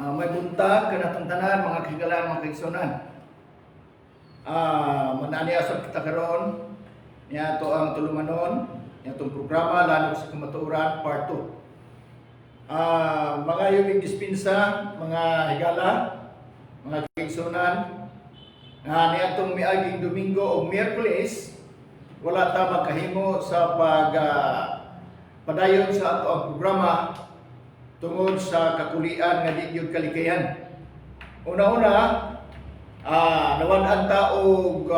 May buntag kanatong tanan mga kagalan mga kaigsunan. Mananiasab kita karon niya to ang tulumanon niya tong programa lalo sa kamatuoran part 2. Mga yumig dispensa, mga higala, mga kaigsunan, niya tong miaging Domingo o Miyerkules wala ta magkahimo sa padayon sa ato ang programa tungod sa kakulian nga di gyud kalikayan. Una-una, nawan-an ta og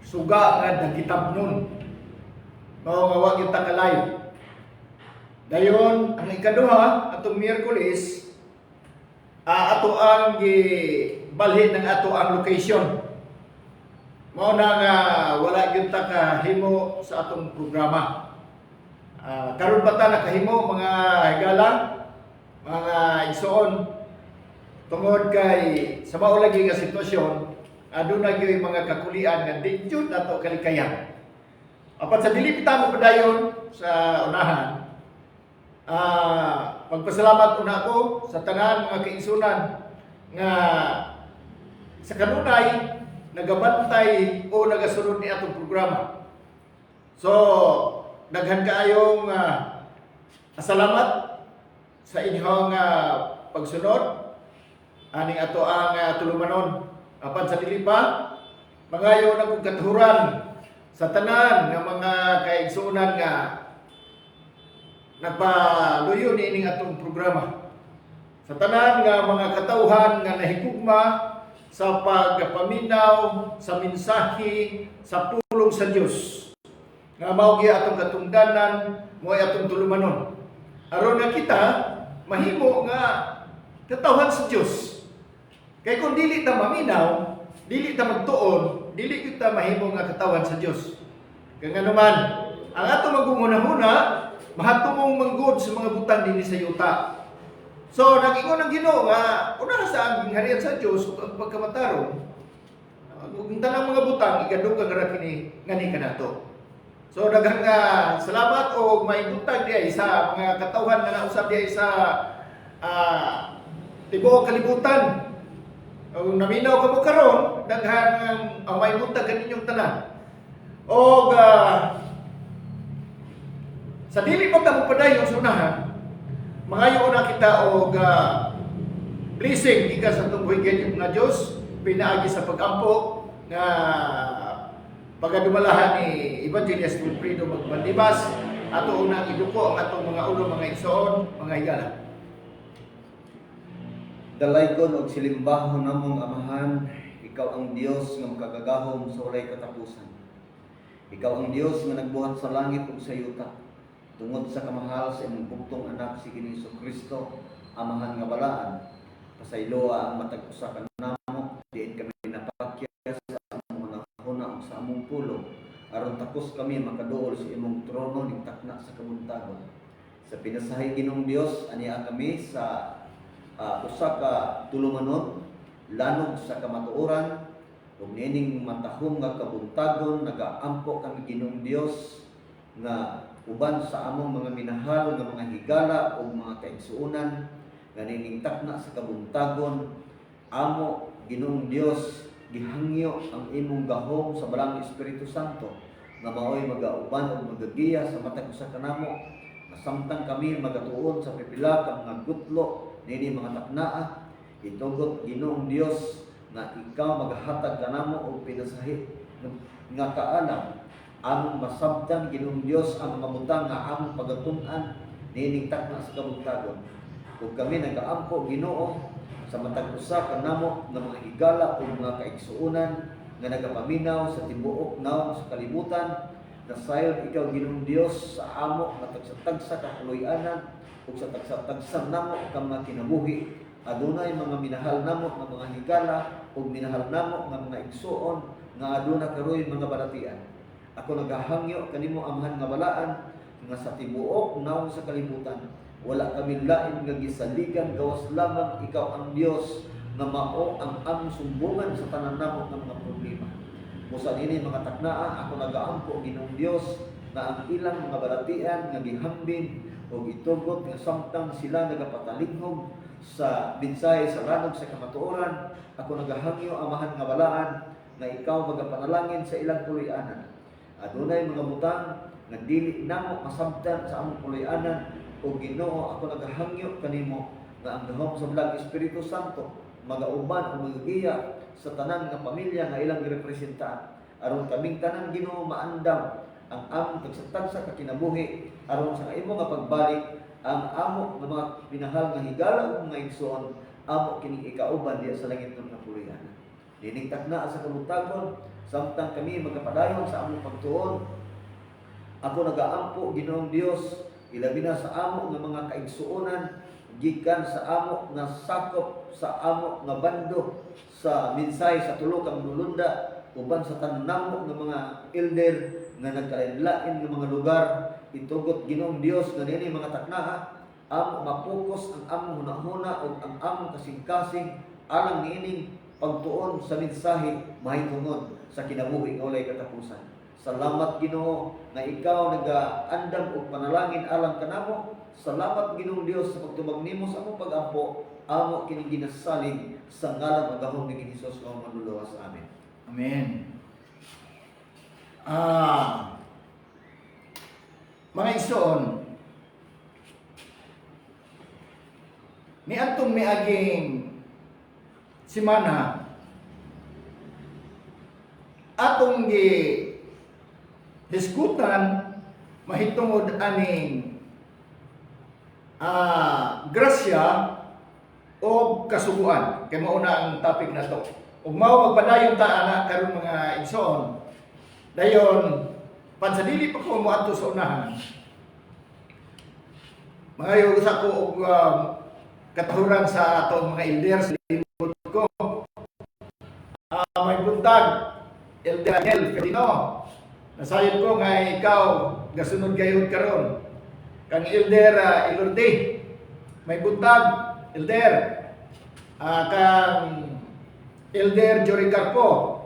suga nga nagitabnon. Mao nga wa gyud ta ka-live. Dayon ang ikaduha atong Miyerkules, ato ang gibalhin ng ato ang location. Mao na nga wala gyud ta kahimo sa atong programa. Karon ba ta nakahimo mga higala, mga igsoon, tungod kay sa mao lagi nga sitwasyon, aduna gyud mga kakulian nga di jud nato kalikayan. Apan sa dili kita mo padayon sa unahan, pagpasalamat una ko sa tanan mga kaigsunan nga sa kanunay nagabantay o nagasunod ni atong programa. So daghan kaayong salamat sa inyong pagsunod aning ato ang tulumanon. Apan sa dili pa mangayo na kog katuhuran sa tanan nga mga kaigsunan nga nagpaluyo ni ining atong programa. Sa tanan nga mga katawhan nga nahigugma sa pagpaminaw sa mensahe sa pulong sa Dios. Nga mao gyud atong katungdanan, mo'y atong tulumanon. Aron nga kita mahimo nga katawhan sa Dios. Kay kung dili ta maminaw, dili ta magtuon, dili kita mahimo nga katawhan sa Dios. Kaya nga naman, ang atong magumuna-huna, mahatumong manggod sa mga butang dinhi sa yuta. So nag-ingon ang Ginoo nga una sa ang gingharian sa Dios ug ang pagkamatarong. Ug tanang mga butang igadugang ra kini ngani kanato. So daghang salamat o maibutang diay sa mga katawhan nga nausab diay sa tibuok kalibutan. Kung naminaw ka mo karon, daghang ang maibutang kaninyong tanan. O sa dili pa ta padayon sa unahan, mangayo na kita og blessing gikan sa tunggoy gayud nga Dios pinaagi sa pagampo nga pagadumalahan ni Evangelist Wilfredo Magbanibas ato unang iduko ang atong mga ulo mga igsoon, mga higala. Dalaygon og silimbahon namong Amahan, ikaw ang Dios nga makagagahom sa walay katapusan. Ikaw ang Dios nga nagbuhat sa langit ug sa yuta. Tungod sa kamahal sa imong bugtong anak si Jesu-Kristo, Amahan nga balaan, pasayloa ang matag usa ka namo, diin kami napakyas sa among mga huna ug sa among pulo, aron takos kami makaduol sa imong trono ning takna sa kabuntagon. Sa pinasahay Ginoong Dios, aniya kami sa usa ka tulumanon, lanog sa kamatuoran, ug nining matahom nga kabuntagon, nagaampo kami Ginoong Dios nga uban sa among mga minahal nga mga higala o mga kaigsuonan nga nining takna sa kabuntagon, amo Ginoong Dios gihangyo ang imong gahom sa balang Espiritu Santo nga maoy magauban o magagiya sa matag usa kanamo nga samtang kami magatuon sa pipila ka mga gutlo nini mga taknaa. Itugot Ginoong Dios nga ikaw maghatag kanamo og pinasahi nga kaalam among masabtan Ginoong Dios ang mga butang nga among pagatun-an nining takna sa kabuntagon. Ug kami nagaampo Ginoo sa matag usa kanamo nga mga higala ug mga kaigsuonan nga nagapaminaw sa tibuok naong sa kalibutan, nasayon ikaw Ginoong Dios sa amo nga tagsa-tagsa ka kaluy-anan ug sa tagsa-tagsa namo ka mga kinabuhi. Adunay mga minahal namo nga mga higala ug minahal namo nga mga igsuon nga aduna karoy mga balatian. Ako nagahangyo kanimo Amahan nga balaan nga sa tibuok naong sa kalibutan wala kami lain nga gisaligan gawas lamang ikaw ang Dios nga mao ang among sumbungan sa tanan namo nga mga problema. Musa dinhi mga taknaa ako nagaampo Ginoong Dios na ang ilang mga balatian nga gihambin o itugot nga samtang sila nagapatalinghog sa mensahe sa lanog sa kamatuoran, ako nagahangyo amahan nga balaan na ikaw magapanalangin sa ilang puloy-anan. Adunay mga butang nga dili namo masabtan sa among puloy-anan o Ginoo, ako nagahangyo kanimo nga ang gahom sa Bulag Espiritu Santo magauban o magigiya sa tanan nga pamilya nga ilang girepresentaan aron kaming tanan Ginoo maandam ang among tagsatagsa ka kinabuhi aron sa imo nga pagbalik ang amo nga mga pinahal nga higala ug mga igsoon amo kining ikauban diya sa langit nga puloy-anan. Dining takna sa kalutagon samtang kami magapadayon sa among pagtuon. Ako nagaampo Ginoong Dios ilabi na sa amo nga mga kaigsuonan gikan sa amo nga sakop sa amo nga bando sa mensahe sa tulo ka manulunda uban sa tanamo nga mga elder nga nagkalain-lain nga mga lugar. Itugot Ginoong Dios nga nini mga takna amo mapokus ang among hunahuna ug ang among kasing-kasing alang niining pagtuon sa mensahe mahitungod sa kinabuhi nga walay katapusan. Salamat Ginoo nga ikaw nagaandam og panalangin alang kanamo. Salamat Ginoong Dios sa pagtubag nimo sa among pag-ampo. Amo kining ginasalig sa ngalan ng gahom ni Hesus nga manluluwas. Amen. Amen. Mga igsoon, niadtong miaging semana atong gi diskutan mahitungod aning grasya o kasuguan. Kay mao na ang topic na to. Ug mao magpadayon ta ana karon mga igsoon. Dayon pansadili pa ko moadto sa unahan. Mga yo sa ko og katahuran sa atong mga elders limod ko. May buntag Elder Daniel Ferdino. Nasayon ko nga ikaw gasunod gayud karon. Kang Elder Ilorde. May buntag Elder. Kang Elder Jory Carpo.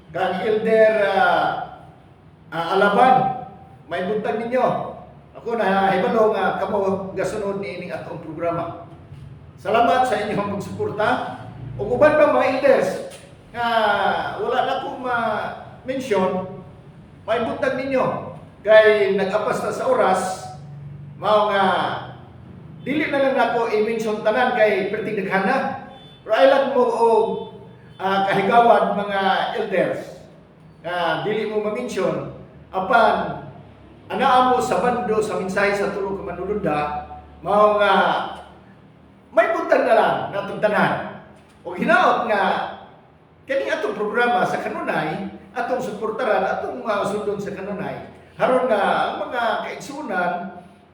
Kang Elder Alaban. May buntag ninyo. Ako na hibalo nga kamo gasunod niining atong programa. Salamat sa inyong pagsuporta. Ug uban pa mga elders nga wala na akong ma-mention, may buntag ninyo kay nag-apas na sa oras. Mao nga dili na lang ako i-mention tanan kay perting daghan na. Pero ay lang mo og kahigawad mga elders nga dili mo ma-mention apan anaa mo sa bando sa mensahe sa tulo ka manulunda. Mao nga may buntag na lang natong tanan. O hinaot nga kani atong programa sa kanunay atong suportaran atong sundon sa kanunay haron nga ang mga kaigsunan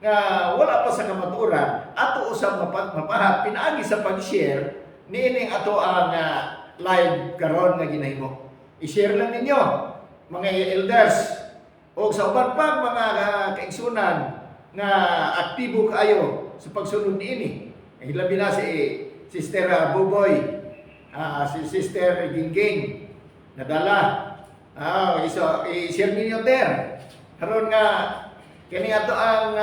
nga wala pa sa kamatuoran ato usab mapahat pinaagi sa pag-share niining ato ang live karon nga ginahimo. I-share lang ninyo mga elders o sa uban pa mga kaigsunan nga aktibo kaayo sa pagsunod niini. Hilabi na si Sister Buboy, si Sister Gingging nadala. I-share ninyo der. Karon nga kini ato ang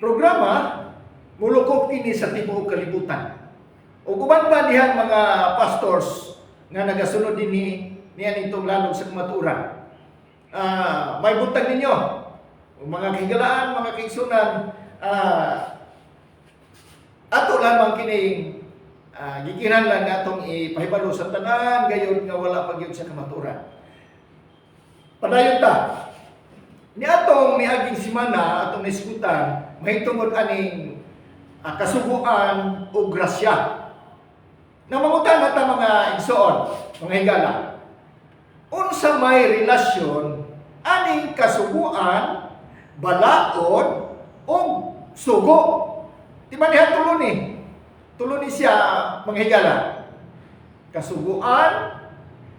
programa mulukop kini sa tibuok kalibutan. Ug uban pa dihan mga pastors nga nagasunod dinhi niya nitong lalong sa kamatuoran. May buntag ninyo mga kahigalaan, mga kaigsunan, ato lamang kining gikinahanglan natong ipahibalo sa tanan gayon nga wala pa gyud sa kamatuoran. Padayon ta. Ni atong miaging semana atong naisgutan mahitungod aning kasuguan o grasya. Namangutan nata mga igsoon, mga higala. Unsa may relasyon aning kasuguan, balaod o sugo? Di ba niya tuluni? Tuluni siya mga higala. Kasuguan,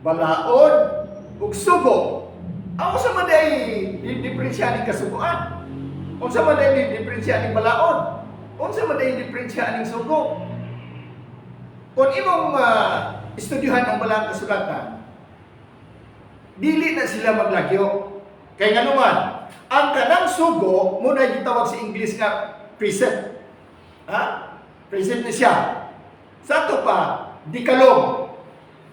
balaod, ug sugo. Ang sa man ay diferensya ni kasuguan. Unsa man ay diferensya ni balaod. Unsa man ay diferensya ni sugo. Kung imong estudyuhan ang balang kasulatan, dili na sila maglagyo. Kay nga naman, ang kanang sugo, muna gitawag sa English nga precept. Ha? Precept na siya. Sa ito pa, Decalogue.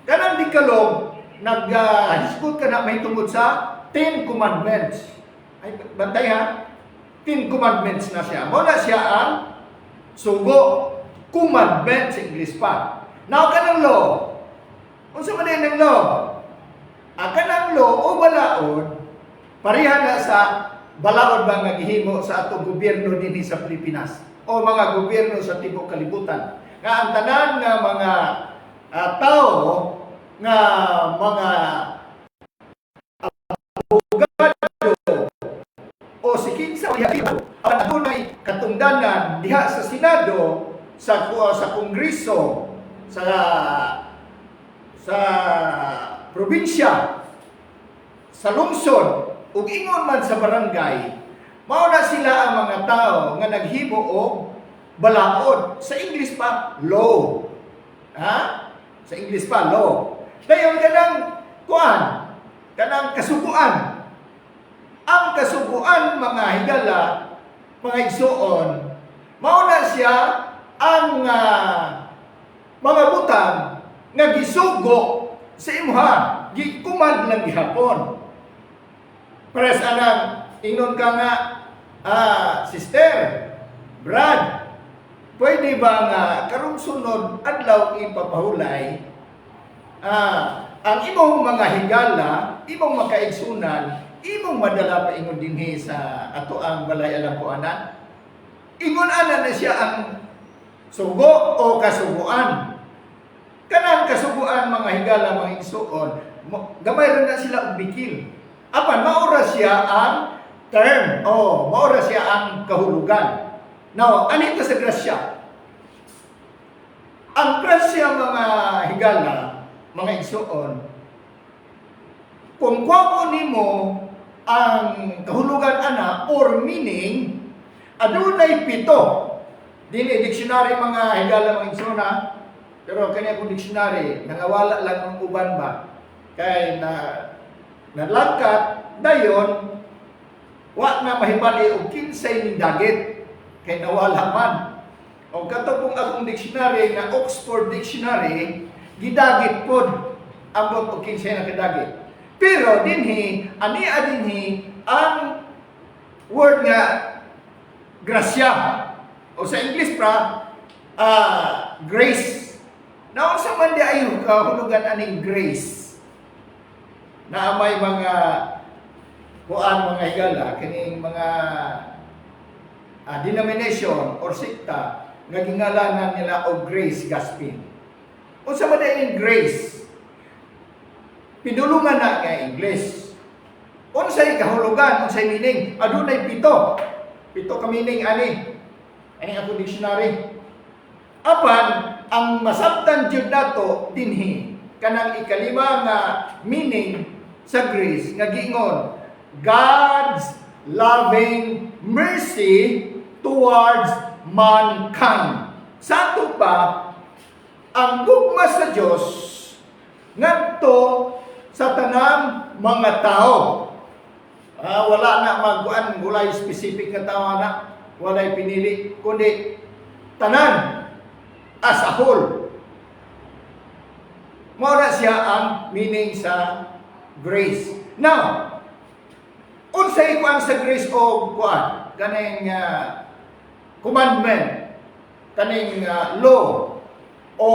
Kanang Decalogue, nag-hisgot ka na may tungkol sa 10 Commandments. Ay, bantay ha? 10 Commandments na siya. Muna siya ang sugo. Commandment sa English pa. Now, kanang law. Kung sa manin ng law, ang kanang law o balaod, pareha na sa balaod ba nga gihimo sa atong gobyerno din sa Pilipinas o mga gobyerno sa tibok kalibutan. Nga ang tanan nga mga tao nga mga abogado o si kinsa ang adunay katungdanan diha sa Senado, sa Kongreso, sa probinsya, sa lungsod, ug ingon man sa barangay, mao na sila ang mga tao nga naghimo og balaod. Sa English pa, law. Ha? Sa English pa, law. Dayon kanang kuan, kanang kasuguan. Ang kasuguan, mga higala, mga igsuon, mao na siya ang mga butang nga gisugo sa imuha, gikumand lang gihapon. Pares anang ingnon ka nga, sister, Brad, pwede ba nga karong sunod adlaw ipapahulay ang imong mga higala, imong makaigsunan, imong madala pa ingon dinhi sa ato ang balay alam ko anan. Ingon ana na siya ang sugo o kasuguan. Kanang kasuguan mga higala, mga igsuon, gamay rin na sila og bikil. Apan maura siya ang term o maura siya ang kahulugan. Now, anito sa grasya? Ang grasya, mga higala, mga igsuon, kung kwamo nimo ang kahulugan ana or meaning, adunay 7. Dili dictionary mga higala, mga igsuon ha. Pero kanya kung dictionary, nangawala lang ang uban ba? Kay nalangkat, dayon, wa na mahibali o kinsay ning dagit. Kay nawala man. O katong akong dictionary na Oxford Dictionary, gidagit pod ambot o kinsay na kadagit. Pero dinhi, ania dinhi ang word nga grasya. O sa English pa, grace. Naon sa man di ay hulugan aning grace. Na may mga kuan, mga higala, kining mga denomination or sekta nga gingalangan nila og grace gospel. Unsa man dining grace? Pinulungan na nga English. Unsay kahulugan, unsay meaning? Adunay 7. 7 ka meaning ani. Ani ako dictionary. Apan ang masabtan jud nato dinhi kanang ikalima nga meaning sa grace nga giingon, God's loving mercy towards mankind. Sa ato pa, ang gugma sa Dios ngadto sa tanang mga tao. Wala na magkuan, walay specific nga tao na, walay pinili, kundi tanan as a whole. Mao na siya ang meaning sa grace. Now, unsay kuan sa grace o kuan? Kaning commandment, kaning law o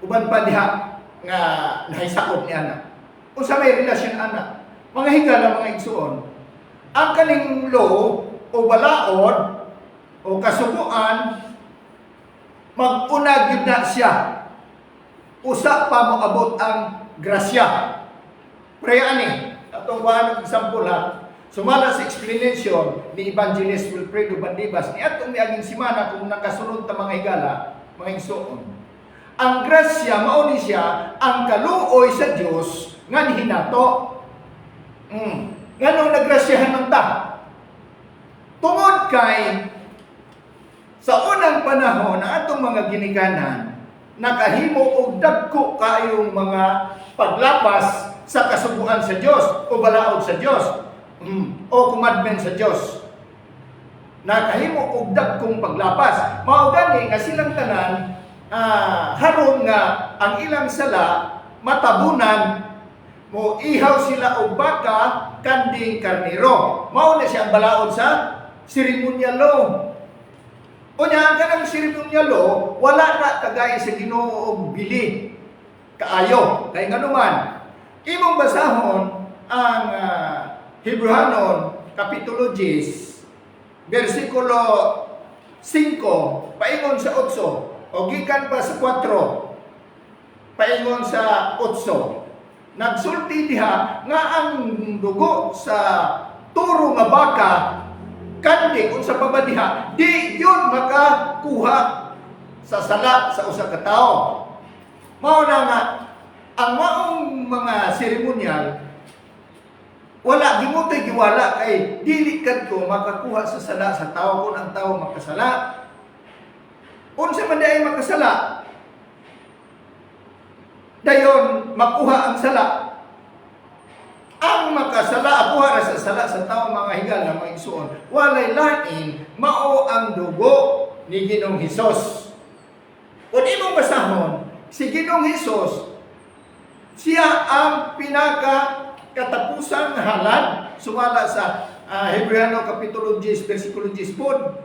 uban pa diha nga nahisakop ni ana. Unsa may relasyon ana? Mga higala, mga igsuon, ang kaning law o balaod o kasuguan, mag-una gyud na siya. Usa pa moabot ang grasya. Pre ani, atong kuan example ha. Sumala sa explanation ni Evangelist Wilfredo Bandibas ni atong miaging semana kung nakasunod ta mga higala, mga igsuon. Ang grasya mao ni siya ang kaluoy sa Dios nga hinato. Nganong nagrasyahan man ta? Tungod kay sa unang panahon na atong mga ginikanan, nakahimo og dagko kayong mga paglapas sa kasubuan sa Dios o balaod sa Dios o commandment sa Dios. Nakahimo og dagkong paglapas. Mao gani nga silang tanan haron nga ang ilang sala matabunan mo ihaw sila og baka kanding karnero. Mao na siya ang balaod sa ceremonial law. Unya ang kanang ceremonial law wala na kagaya sa Ginoo og bili kaayo kay nganuman imong basahon ang Hebrehanon kapitulo 10 versikulo 5 paingon sa 8 o gikan pa sa 4 paingon sa 8 nagsulti diha nga ang dugo sa turo nga baka kandi unsa pa ba diha di yun makakuha sa sala sa usa ka tawo. Mao na nga ang maong mga seremonyal wala gimutay giwala kay dili kadto makakuha sa sala sa tawo kun ang tawo makasala. Unsa man ay makasala? Dayon makuha ang sala. Ang makasala akuha ra sa sala sa tawo mga higal na mga igsoon. Walay lain mao ang dugo ni Ginoong Hesus. Kung imong basahon, si Ginoong Hesus siya ang pinaka-katapusang halad sumala sa Hebreo kapitulo 10 versikulo 10 pod.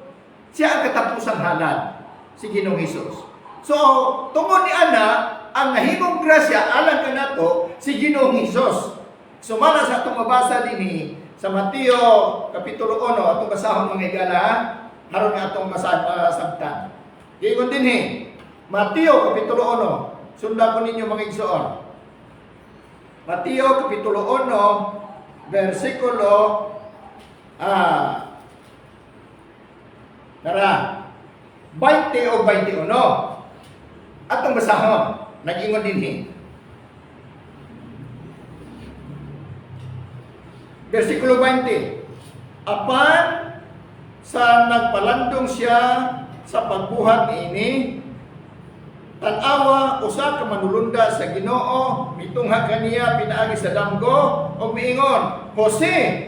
Siya ang katapusang halad si Ginoong Hesus. So, tungod ni ana ang nahimong grasya alang kanato si Ginoong Hesus. Sumala sa atong mabasa dinhi sa Mateo kapitulo 1 atong basahon mga igala haron nga atong masabtan. Giingon dinhi Mateo kapitulo 1. Sundan ko ninyo mga igsoon. Mateo kapitulo 1 versikulo Tara 20 o 21. Atong basahon. Nag-ingon dinhi. Versikulo 20. Apan sa nagpalandong siya sa pagbuhat ini, tan-awa usa ka manulunda sa Ginoo, mitungha kaniya pinaagi sa damgo ug miingon, Jose,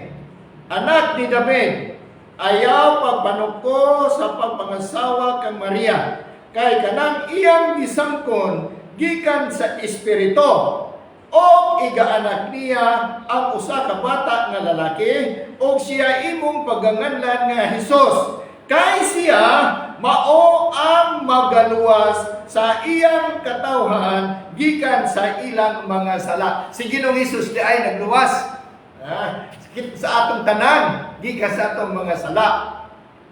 anak ni David, ayaw pagpanuko sa pagpangasawa kang Maria, kay kanang iyang gisangkon gikan sa espiritu. O igaanak niya ang usa ka bata nga lalaki o siya imong paganganlan nga Hesus. Kay siya mao ang magaluwas sa iyang katawhan gikan sa ilang mga sala. Si Ginoong Hesus di ay nagluwas sa atong tanan gikan sa atong mga sala.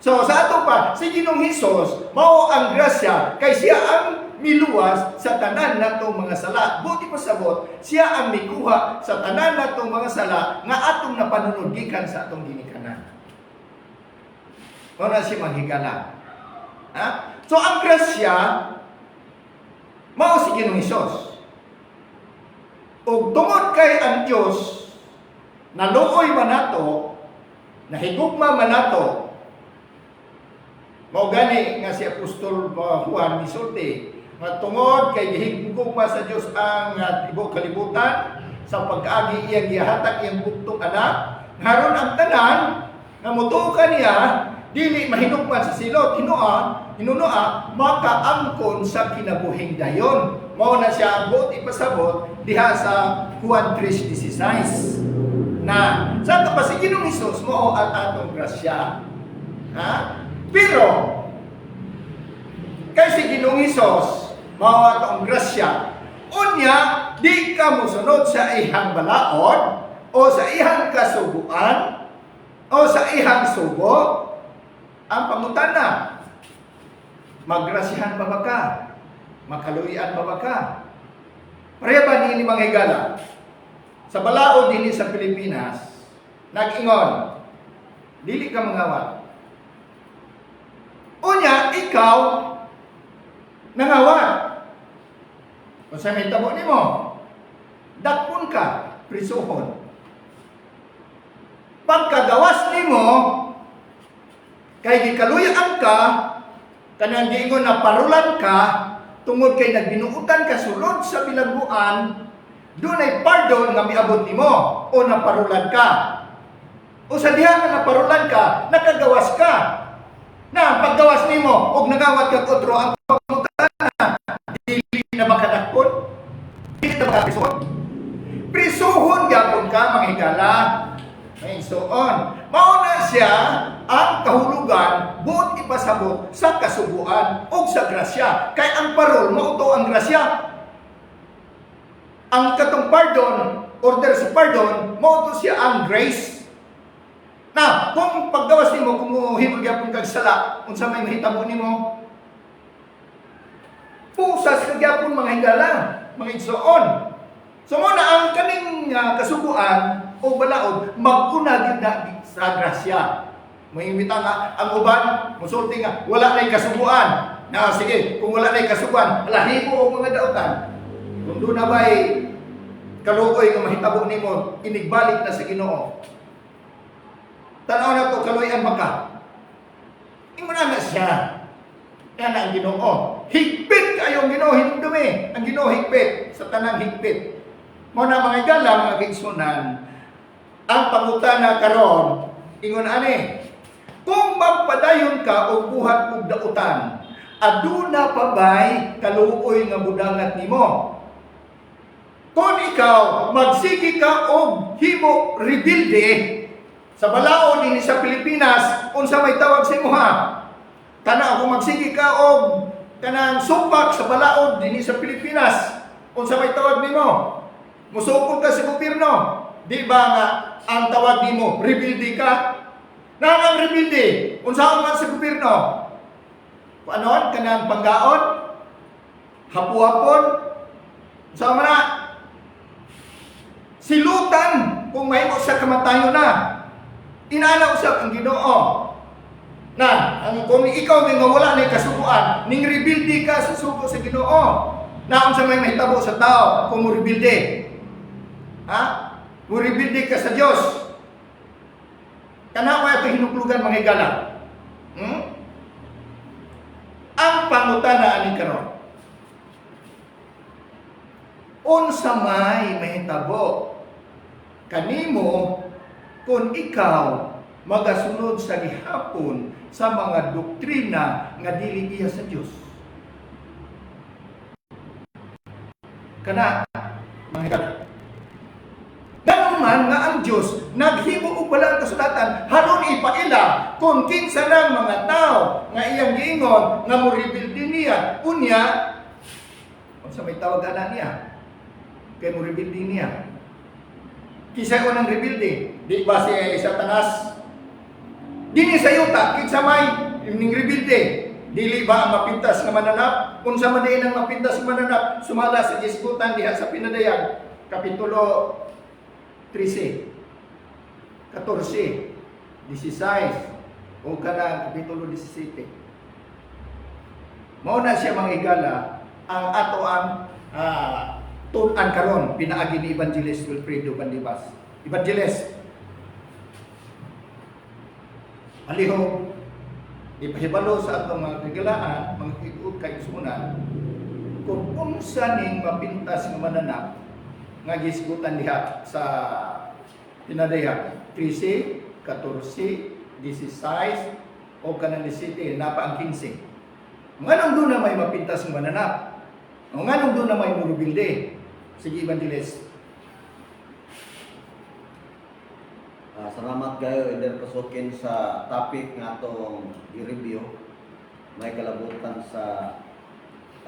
So sa ato pa, si Ginoong Hesus mao ang grasya kay siya ang miluwas sa tanan natong mga sala. Buti pa sabot, siya ang mikuha sa tanan natong mga sala nga atong napanunod gikan sa atong ginikanan. Mao na si manghigala. So ang grasya mao si Ginoong Hesus. Ug tungod kay ang Dios naluoy man nato, nahigugma man nato, mao gani nga si Apostol Juan misulti nga tungod kay gihigugma sa Dios ang tibuok kalibutan sa pagkaagi iyang gihatag iyang buktong anak ngaron ang tanan nga motuo kaniya dili mahinugman sa silot hinunua makaangkon sa kinabuhing dayon. Mao na siya buot ipasabot diha sa Juan 3:16 na sa pa si Ginoong Hesus mao ang atong grasya. Pero kay si Ginoong Hesus mao atong grasya, unya di ka mosunod sa ihang balaod o sa ihang kasubuan o sa ihang subo. Ang pangutana, maggrasyahan pa ba ka? Makaluyan pa ba ka? Pareha ba ni mga higala? Sa balaod din sa Pilipinas, nag-ingon, dili ka mangawat. Unya, ikaw, nangawat. Kung sa may tabo ni mo, dakpon ka, prisuhon. Pagkagawas ni mo, kay gikaluyaan ka, kanang giingon na parulan ka, tungod kay nagbinuutan ka sulod sa bilangguan, dunay pardon nga miabot nimo o naparulan ka. O sa diha nga naparulan ka, nakagawas ka. Na paggawas nimo og nagawat kag otro ang pangutana, dili na makadakpon. Dili na makapison. Prisuhon gyapon ka mga higala. May suon. Mauna siya ang kahulugan buot ipasabot sa kasubuan o sa grasya. Kay ang parol mao to ang grasya. Ang katong pardon, order sa pardon, mao to siya ang grace. Na, kung paggawas nimo kung himog gyapon kag sala, unsa may mahitabo nimo? Pusas kag gyapon mga higala, mga igsoon. So mo na ang kaning kasubuan o balaod maguna gid na sa grasya. Mahimita nga ang uban musulti nga wala nay kasubuan. Na sige, kung wala nay kasubuan, lahibo og mga dautan. Kung doon na ba'y kaluoy nga mahitabo nimo, inigbalik na sa Ginoo. Tanaw na to, kaluoyan baka. Ingon na siya. Yan ang Ginoo. Higpit kayo ang Ginoo, hinumdumi. Ang Ginoo higpit, sa tanang higpit. Muna mga igala, mga kigsunan, ang pangutana karon, ingon ani, kung magpadayon ka o buhat og dautan, aduna pa ba'y kaluoy nga budangat nimo? Kung ikaw magsigi ka og himo rebuilde sa balaod dinhi sa Pilipinas, unsa may tawag sa imo ha? Kana kung magsigi ka og kanang supak sa balaod dinhi sa Pilipinas, unsa may tawag nimo? Musupol ka sa gobyerno. Di ba nga ang tawag nimo rebuilde ka? Nang ang rebuilde, unsaon man sa gobyerno? Panon kanang panggaon? Hapu-hapon? Unsa man na? Silutan kung mahimo sa kamatayon na. Inana usab ang Ginoo. Na, ang kung ikaw may mawala na kasubuan, ning rebuilde ka sa sugo sa Ginoo. Na unsa may mahitabo sa tao kung mo rebuilde? Ha? Mo rebuilde ka sa Dios. Kana wa ito hinuklugan mga higala. Ang pangutana ani karon. Unsa may mahitabo kanimo kung ikaw magasunod sa gihapon sa mga doktrina nga dili iya sa Dios. Kana mga higala. Ganun man nga ang Diyos naghimo og balang kasulatan haron ipaila kung kinsa lang mga tao nga iyang giingon nga mo rebuilde niya unya unsa may tawag ana niya kay mo rebuilde niya kisa unang rebuilde di ba si Satanas dinhi sa yuta kinsa may ning rebuilde dili ba ang mapintas nga mananap unsa man diin ang mapintas nga mananap sumala sa gisgutan diha sa Pinadayag kapitulo 13, 14, 16, o kanang kapitulo 17. Mao na siya mga higala ang ato ang tun-an karon pinaagi ni Evangelist Wilfredo Bandibas. Evangelist, alihog ipahibalo sa atong mga higalaan, mga higug kay sunan, kung unsa ning mapintas nga mananap nga gisgutan diha sa Pinadayag 13, 14, 16 o kanang 17 napa ang 15. Nganong doon na may mapintas ng mananap? O nganong doon na may murubilde? Sige, Evangelist. Salamat kayo, Elder Pasukin, sa topic nga itong i-review. May kalabutan sa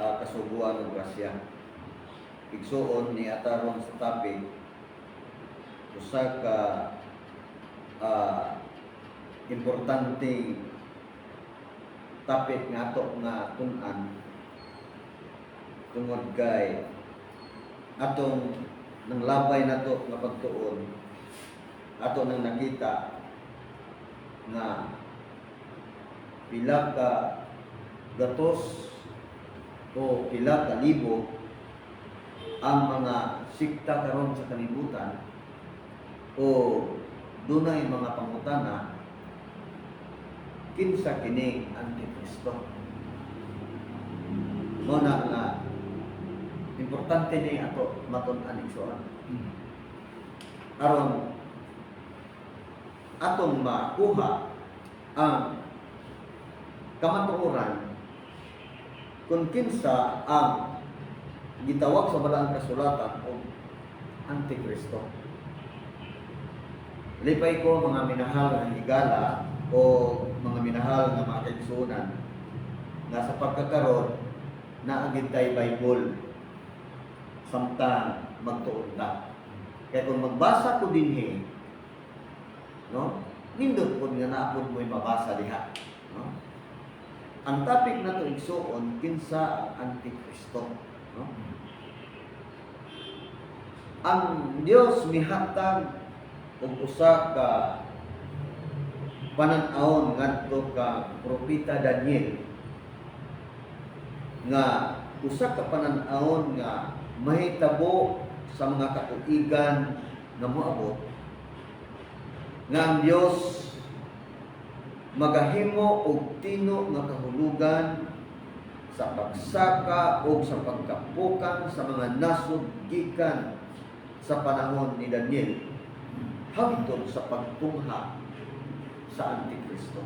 kasuguan ng grasya. Igsuon ni ataron sa topic usa ka importanteng topic nga ato nga tun-an tungod kay atong nang labay nato nga pagtuon ato nang nakita na pila ka gatos o pila ka libo ang mga sikta karon sa kalibutan o dunay mga pangutana kinsa kining Antikristo. Muna nga Importante ni ato matun-an igsoon. Aron atong makuha ang kamatuoran kung kinsa ang gitawag sa balaang kasulatan o Antikristo. Lipay ko mga minahal na higala o mga minahal na mga kaigsunan na sa pagkakaroon na agad tayo Bible samtang magtuon ta. Kaya kung magbasa ko din no? Nindot po nga naapod mo'y mabasa diha. No? Ang topic na ito igsuon, kinsa ang Antikristo. No? Ang Dios mihatag og usa ka panan-awon ngadto ka propeta Daniel nga usa ka panan-awon nga mahitabo sa mga katuigan nga moabot nga ang Dios magahimo og tino nga kahulugan sa pagsaka o sa pagkapukan sa mga nasod gikan sa panahon ni Daniel hangtod sa pagtungha sa Antikristo.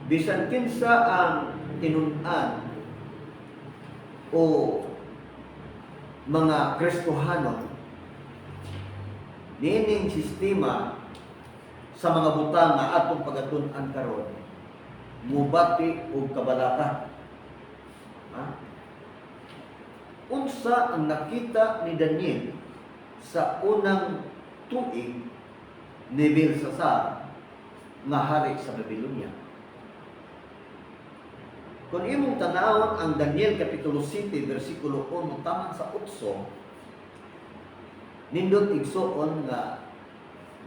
Bisan kinsa ang tinun-an o mga Kristohanon nining sistema sa mga butang nga atong pagatun-an karon mubati og kabalaka. Unsa ang nakita ni Daniel sa unang tuig ni Belsasar nga hari sa Babylonia? Kung imong tanawon ang Daniel Kapitulo 7, versikulo 1, taman sa 8, nindot igsuon nga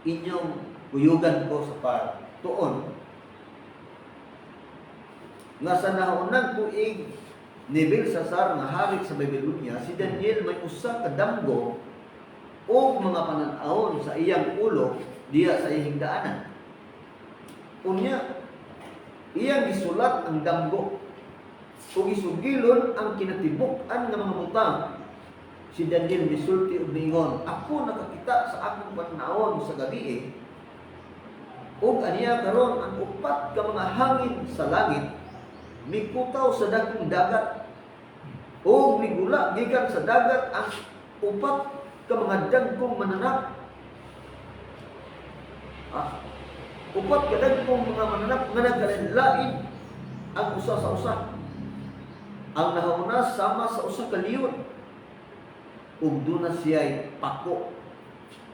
inyong kuyugan ko sa pagtuon nga sa naunang tuig ni Belsasar nga hari sa Babylonia, si Daniel may usa ka damgo o mga panan-awon sa iyang ulo diya sa iyang daanan. Unya, iyang gisulat ang damgo o gisugilon ang kinatibuk-an nga mga butang. Si Daniel misulti og ningon, ako nakakita sa akong panan-awon sa gabi ug aniya karon ang upat ka mga hangin sa langit mikutaw sa dakong dagat ug migula gikan sa dagat ang upat ka mga dagkong mananap. Upat ka dagkong mga mananap nga nagkalain-lain ang usa sa usa. Ang nahauna sama sa usa ka liyon ug duna siya'y pako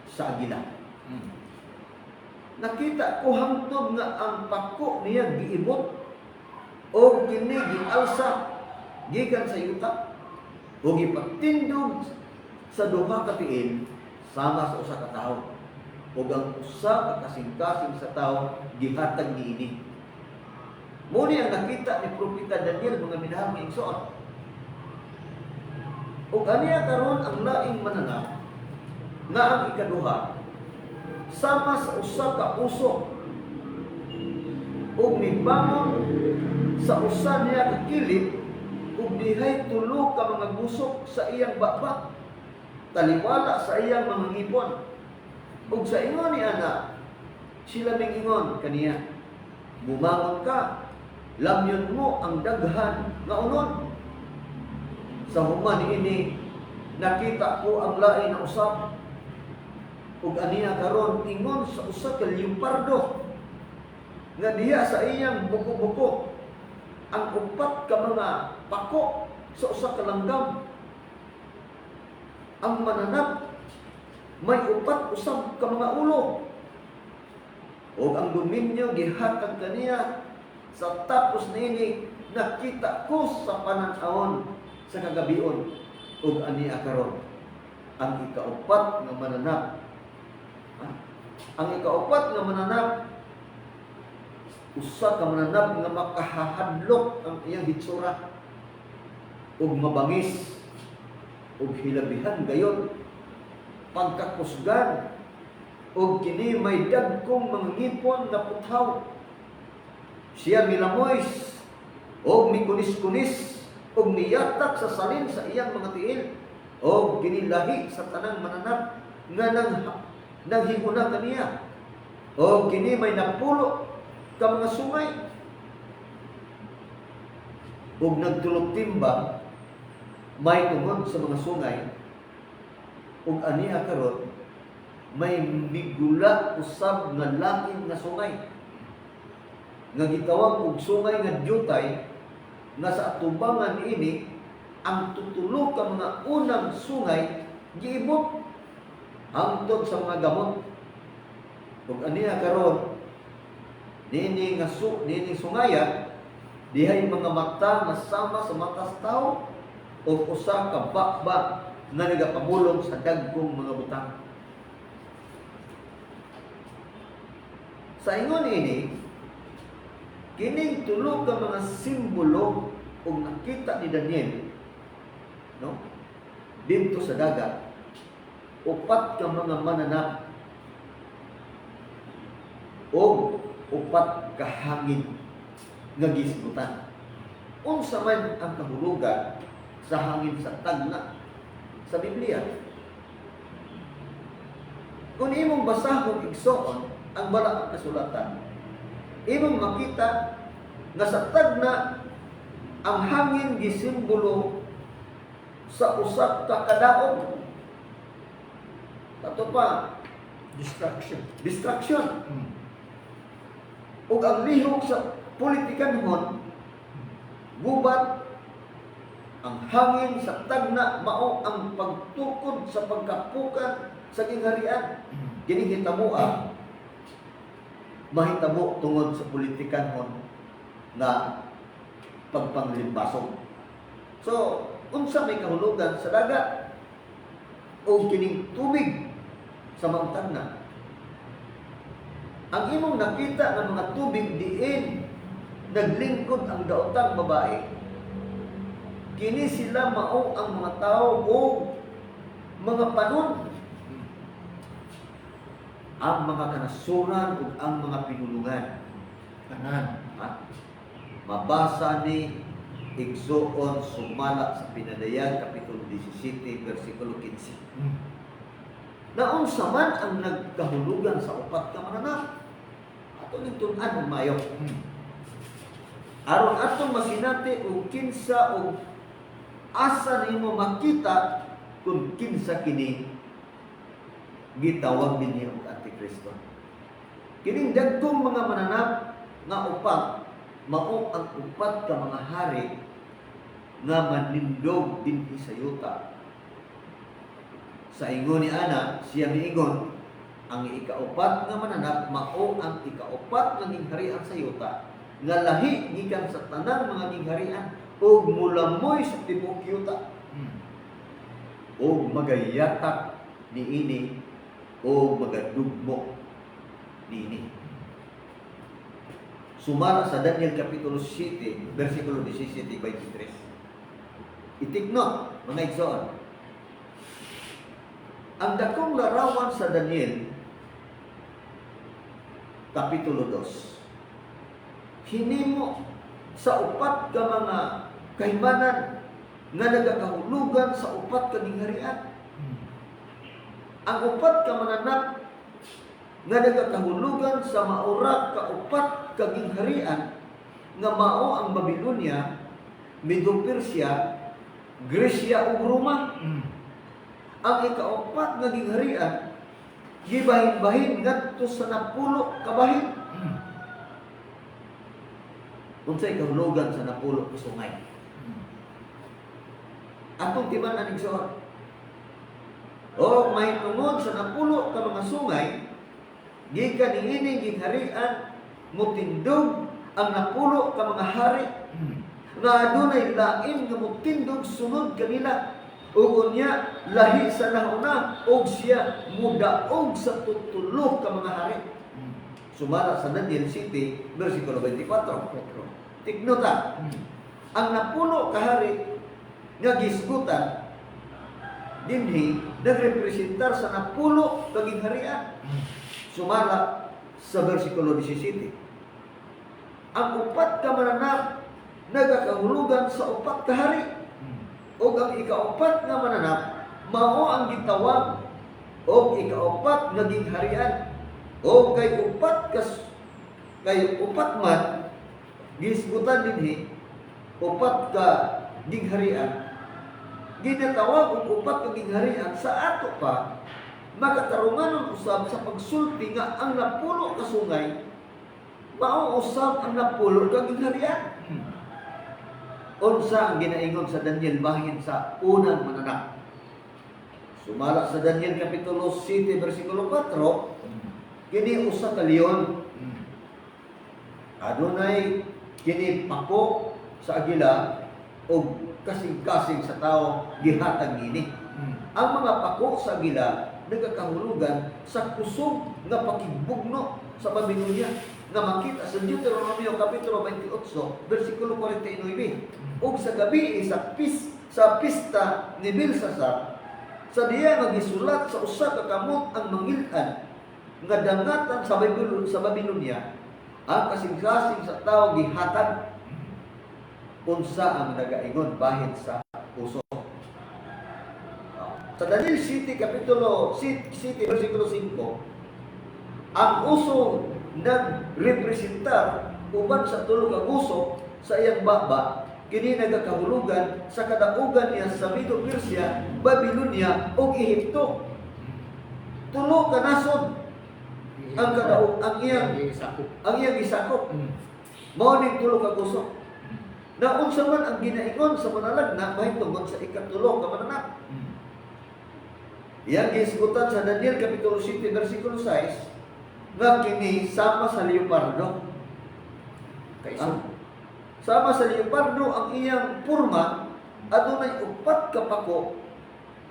sa agila. Nakita ko hangtod nga ang pako niya giibot o kini gialsa gikan sa yuta o gipagtindog sa duha ka tiil sama sa usa ka tawo ug ang usa ka kasing-kasing sa tawo gihatag niini. Muni ang nakita ni propeta Daniel mga minahal nga igsoon. Ug aniya karon ang laing mananap nga ang ikaduha sama sa usa ka uso ug mibangon sa usa niya ka kilid ug dihay tulo ka mga gusok sa iyang bakbak taliwala sa iyang mga ngipon ug sa ingon ni ana sila mingingon kaniya, bumangon ka, lamyon mo ang daghan nga unon. Sa human ini nakita ko ang lain na usab ug aniya karon ingon sa usa ka leopardo nga diha sa iyang buko-buko ang upat ka mga pako sa usa ka langgam. Ang mananap may upat usab ka mga ulo ug ang dominyo gihatag kaniya. Sa tapos niini nakita ko sa panan-awon sa kagabion ug aniya karon ang ikaupat nga mananap. Ang ikaupat nga mananap usa ka mananap nga makahahadlok ang iyang hitsura ug mabangis ug hilabihan gayon pagkakusgan ug kini may dagkong mga ngipon nga puthaw. Siya milamoys ug mikunis-kunis ug niyatak sa salin sa iyang mga tiil, o ginilahi sa tanang mananap nga nanghiguna kaniya, o kini may napulo ka mga sungay, ug nagtulog timbang may tungod sa mga sungay, ug aniha karon may migula usab nga lain nga sungay nga gitawag og sungay nga Diyutay, nga sa atubangan ini ang tutulo ka mga unang sungay giibot hangtod sa mga gamot. Ug aniha karon nini sungaya dihay mga mata nga sama sa mata sa tao o usa ka bakbak nga nagapamulong sa dagkong mga butang. Sa ingon ini, kining tulo ka mga simbolo ug nakita ni Daniel, no? Dito sa dagat, upat ka mga mananap o upat ka hangin nga gisgutan. Unsa man ang kahulugan sa hangin sa tagna sa Biblia? Kung imong basahon igsoon ang bala nga kasulatan, imong makita nga sa tagna ang hangin gisimbolo sa usa ka kadaog. Ato pa, distraction. Ug ang lihok sa politikanhon, gubat ang hangin sa tagna mao ang pagtukod sa pagkapukan sa kingharian. Kining hitamuan mahitabo tungod sa politikanhon na pagpanglimbasong. So, unsa may kahulugan sa dagat o kining tubig sa mga tagna? Ang imong nakita ng mga tubig diin naglingkod ang daotang babae. Kini sila mao ang mga tao o mga panon, ang mga kanasuran ug ang mga pinulungan. Tanan. Mabasa ni Igsoon sumala sa Pinadayag kapitulo 17 bersikulo 15. Na unsa man ang nagkahulugan sa upat ka mananap, ato ning tun-an og mayo. Aron atong masinati og kinsa og asa nimo makita kung kinsa kini gitawag dinhi og Antikristo. Kining dagkong mga mananap nga upat mao ang upat ka mga hari nga manindog dinhi sa yuta. Sa ingon ni Ana, siya miingon, ang ikaupat nga mananap mao ang ikaupat nga gingharian sa yuta, nga lahi gikan sa tanang mga gingharian ug mulamoy sa tibuok yuta. Ug magayatak niini ug magadugmo niini. Sumara sa Daniel kapitulo 7 bersikulo 17-23. Itikno mga igsoon, ang dakong larawan sa Daniel kapitulo 2 hinimo sa upat ka mga kahimanan nga nagakahulugan sa upat ka gingharian. Ang upat ka mananap nga nagakahulugan sa maura ka upat ka gingharian nga mao ang Babilonia, Medo-Persia, Gresya ug Roma. Ang ikaupat nga gingharian gibahin-bahin ngadto sa 10 ka bahin. Unsay kahulugan sa 10 ka sungay? Atong timan aning suot. O mahitungod sa 10 ka mga sungay, gikan niini gingharian mutindog ang 10 ka mga hari nga adunay lain nga mutindog sunod kanila. Ug unya lahi sa nauna og siya mudaog sa tutulo ka mga hari. Sumara sa Daniel 7 bersikulo 24. Tigno ta. Ang 10 ka hari nga gisgutan dinhi nagrepresentar sa 10 ka gingharian. Sumara sa bersikulo 17. Ang upat ka mananap nagakahulugan sa upat ka hari. o ang ikaupat nga mananap, mao ang gitawag o ikaupat nga gingharian. O kay upat man, gisgutan dinhi, upat ka gingharian, ginatawag og upat ka gingharian sa ato pa, makatarunganon usab sa pagsulti nga ang napulo ka sungay, mao usab ang napulo ka gingharian. Unsa ang ginaingon sa Daniel bahin sa unang mananap? Sumala sa Daniel Kapitulo 7, versikulo 4, kini usa ka leon. Adunay kini pako sa agila o kasing-kasing sa tao gihatag gini. Ang mga pako sa agila nagakahulugan sa kusog nga pakigbugno sa Babilonia nga makita sa Deuteronomio Kapitulo 28, versikulo 49. O sa gabi sa pista ni Belsasar, sa diya nga gisulat sa usa ka kamot ang mangil-an nga dangatan sa Babilonia, ang kasing-kasing sa tao gihatag. Unsa ang nagaingon bahin sa uso. Sa Daniel City Kapitulo 7, versikulo 5, ang uso nagrepresentar uban sa tulo ka uso sa iyang baba, kini nagakahulugan sa kadaugan niya sa Medo Persia, Babilonia ug Ehipto. Tulo ka nasod ang iyang gisakop. Mao ning tulo ka gusto. Na unsa man ang ginaingon sa manalagna mahitungod sa ikatulo ka mananap. Iyang gisgutan sa Daniel Kapitulo 7, versikulo 6, nga kini sama sa leopardo. Sama sa leopardo ang iyang porma, adunay upat ka pako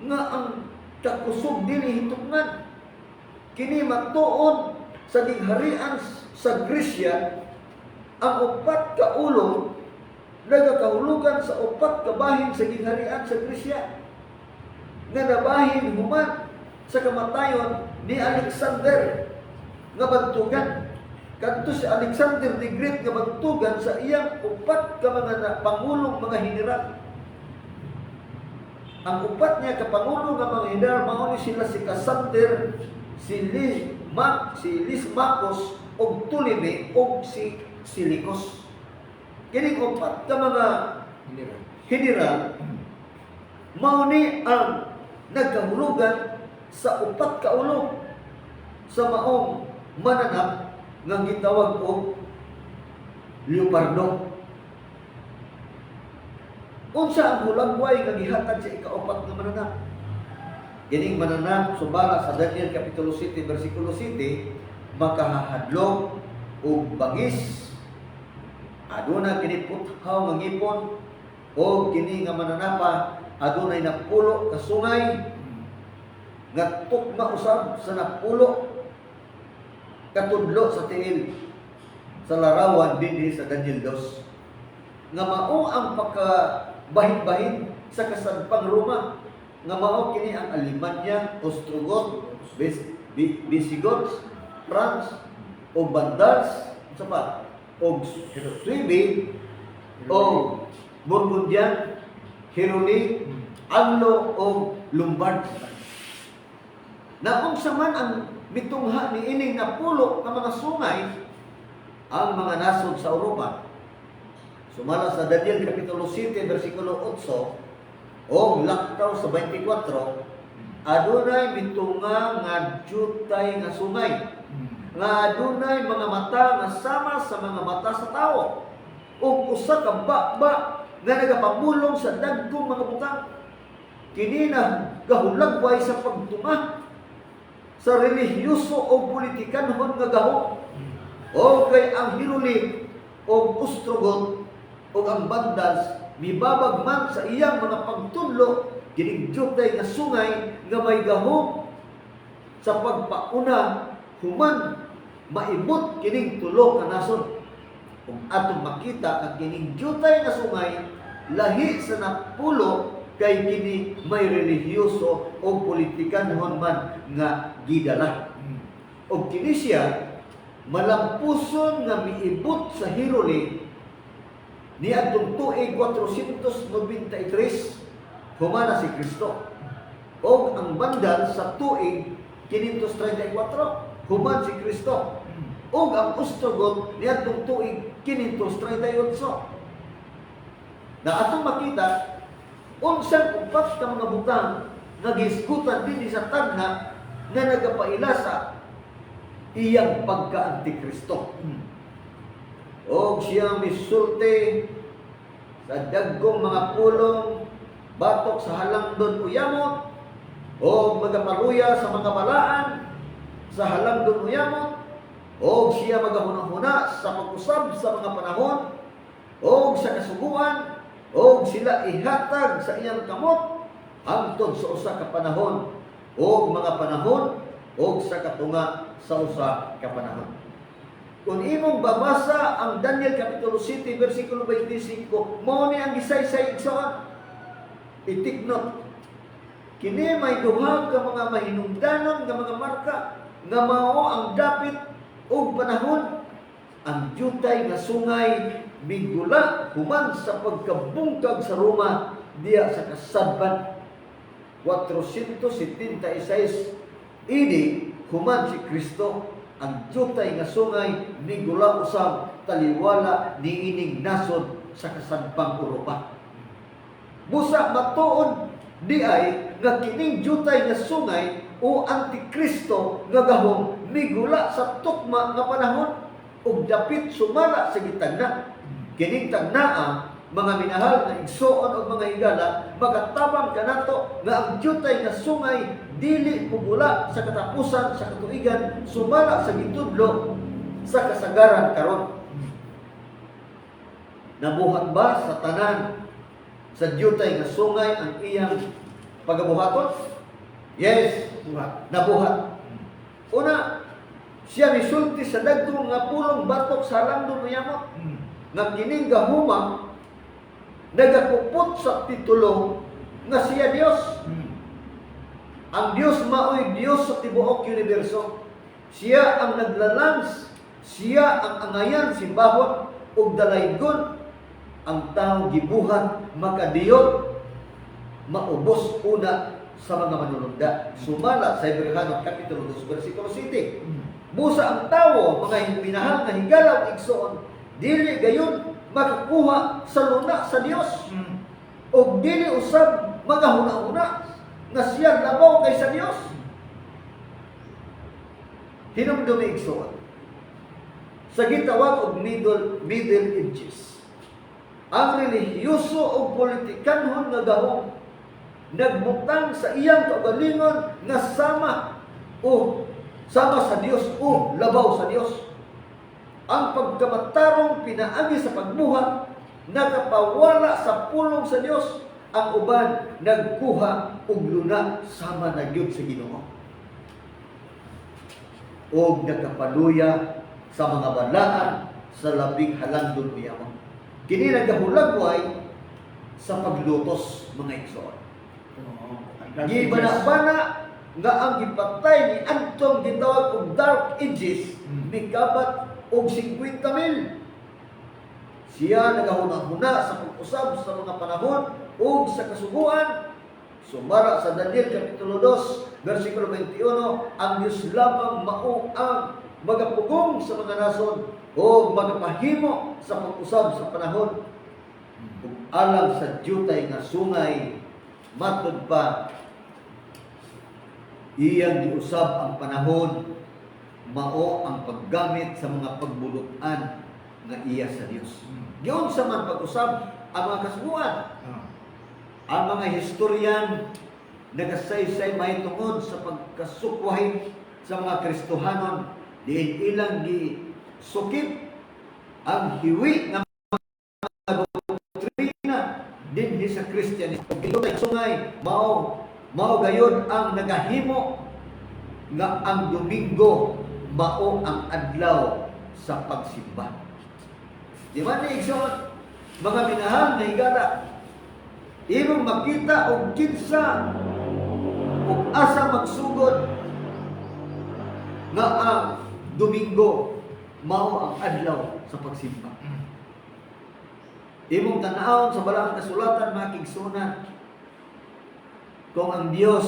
nga ang kakusog dili hitungnan. Kini magtuon sa gingharian sa Gresya, ang upat ka ulo nagakahulugan sa upat ka bahin sa gingharian sa Gresya nga nabahin human sa kamatayon ni Alexander nga bantugan. Kadto si Alexander the Great nga bantugan sa iyang upat ka mga pangulong mga general. Ang upat niya ka pangulo nga mga general mao ni sila si Cassander, si Lismachus og Ptolemy og si Seleucus. Kini upat ka mga general mao ni ang nagkahulugan sa upat ka ulo sa maong mananap nga gitawag og leopardo. Unsa ang hulagway nga gihatag sa ikaupat nga mananap? Kining mananap subala sa Daniel Kapitulo 7, versikulo 7, makahahadlok og bangis. Aduna kini puthaw nga ngipon o kini nga mananapa adunay napulo ka sungay nga tukma usab sa napulo katudlo sa tiil sa larawan dinhi sa Daniel 2 nga mao ang pagkabahin-bahin sa kasadpang Roma nga mao kini ang Alemanya, Ostrogoth, Visigoths, France o Vandals sa pa o Suebi o Burgundian, Hiruli, Anglo o Lombard. Na unsa man ang mitungha ni ining napulo ka mga sungay ang mga nasod sa Europa. Sumala sa Daniel Kapitulo 7, versikulo 8 o laktaw sa 24, adunay mitungha nga jutay nga sungay nga adunay mga mata nga sama sa mga mata sa tao ug usa ka bakba nga nagapamulong sa dagkong mga butang. Kini na gahulagway sa pagtunga sa relihiyoso o politikanhon nga gaho. O kay ang Hiruli o Ostrogoth o ang Vandals mibabag man sa iyang mga pagtudlo ginigjutay nga sungay nga may gaho sa pagpauna human maibot kining tulo ka nason. Kung atong makita ang kining jutay nga sungay lahi sa napulo kay kini may relihiyoso o politikanhon man nga gidala. O kini siya malampuson nga miibot sa Hiruli ni adtong tuig 493 humana si Kristo. O ang bandal sa tuig 534, human si Kristo. O ang ostrogot niadtong tuig 538. Na atong makita unsang upat ka mga butang nagisgutan din sa tagna nga nagapaila sa iyang pagka-antikristo. O siya misulti sa dagkong mga pulong batok sa halangdon uyamot o magapaluya sa mga balaan sa halangdon uyamot o siya magahuna-huna sa pag-usab sa mga panahon o sa kasuguan o sila ihatag sa iyang kamot hangtod sa usa ka panahon o mga panahon o sa katunga sa usa ka panahon. Kung imong babasa ang Daniel Kapitulo 7, versikulo 25, mao ni ang gisaysay igsoon. Itiknot. Kini may duha ka mga mahinungdanon nga mga marka nga mao ang dapit og panahon. Ang jutay nga sungay migula human sa pagkabungkag sa Roma diya sa kasadban 476 AD human si Kristo. Ang jutay nga sungay migula usab taliwala niining nasod sa kasadbang Europa. Busa matuod di ay nga kining jutay nga sungay o antikristo nga gahom migula sa tukma nga panahon ug dapit sumala sa gitagna. Kining tagnaa mga minahal na igsoon o mga higala, magatabang kanato nga ang jutay nga sungay dili pugula sa katapusan sa katuigan sumala sa gitudlo sa kasagaran karon. Nabuhat ba sa tanan sa jutay nga sungay ang iyang pagabuhaton? Yes, nabuhat. Una, siya misulti sa dagkong nga pulong batok sa halangdon uyamot nga kining gahuma nagakupot sa titulo nga siya Dios. Ang Dios mao'y Dios sa tibuok universo. Siya ang naglalans, siya ang angayan simbahon ug dalaygon. Ang tao gibuhat makadiyot maubos una sa mga manununda. Sumala sa Hebreo Kapitulo 2 versikulo 7. Busa ang tao mga minahal na higala ug igsoon dili gayon makakuha sa luna sa Dios. O dili usab magahuna-una nga siya labaw kay sa Dios. Hinumdumi igsoon. Sa gitawag og Middle Ages, ang relihiyoso o politikanhon nga gahom nagbutang sa iyang kaugalingon nga sama sa Dios o labaw sa Dios. Ang pagkamatarong pinaagi sa pagbuhat nakapawala sa pulong sa Dios. Ang uban nagkuha og luna sama na gyud sa Ginoo. Og nakapaluya sa mga balaan sa labing halangdon uyamon. Kini nagahulagway sa paglutos mga igsoon. Gibana-bana nga ang gipatay ni Antong gitawag og Dark Ages mikabat og 50,000. Siya nagahuna-huna sa pag-usab sa mga panahon ug sa kasuguan. Sumara sa Daniel Kapitulo 2 versikulo 21, ang Dios lamang mao ang magapugong sa mga nason o magapahimo sa pag-usab sa panahon. Ug alang sa jutay nga sungay matud pa iyang giusab ang panahon mao ang paggamit sa mga pagbulutan nga iya sa Dios. Giyon sa man pag-usab ang mga kasuguan. Ang mga historian nagasaysay may tungod sa pagkasukwahi sa mga Kristohanon diin ilang gisukit ang hiwi nga mga doktrina dinhi sa Kristyanismo. Gilutay sungay mao gayud ang nagahimo nga ang Domingo mao ang adlaw sa pagsimba. Di ba ni igsoon mga minahal na higala, imong makita og kinsa ug asa magsugod nga ang Domingo mao ang adlaw sa pagsimba. Imong tan-awon sa balaang kasulatan mga kigsunan kung ang Dios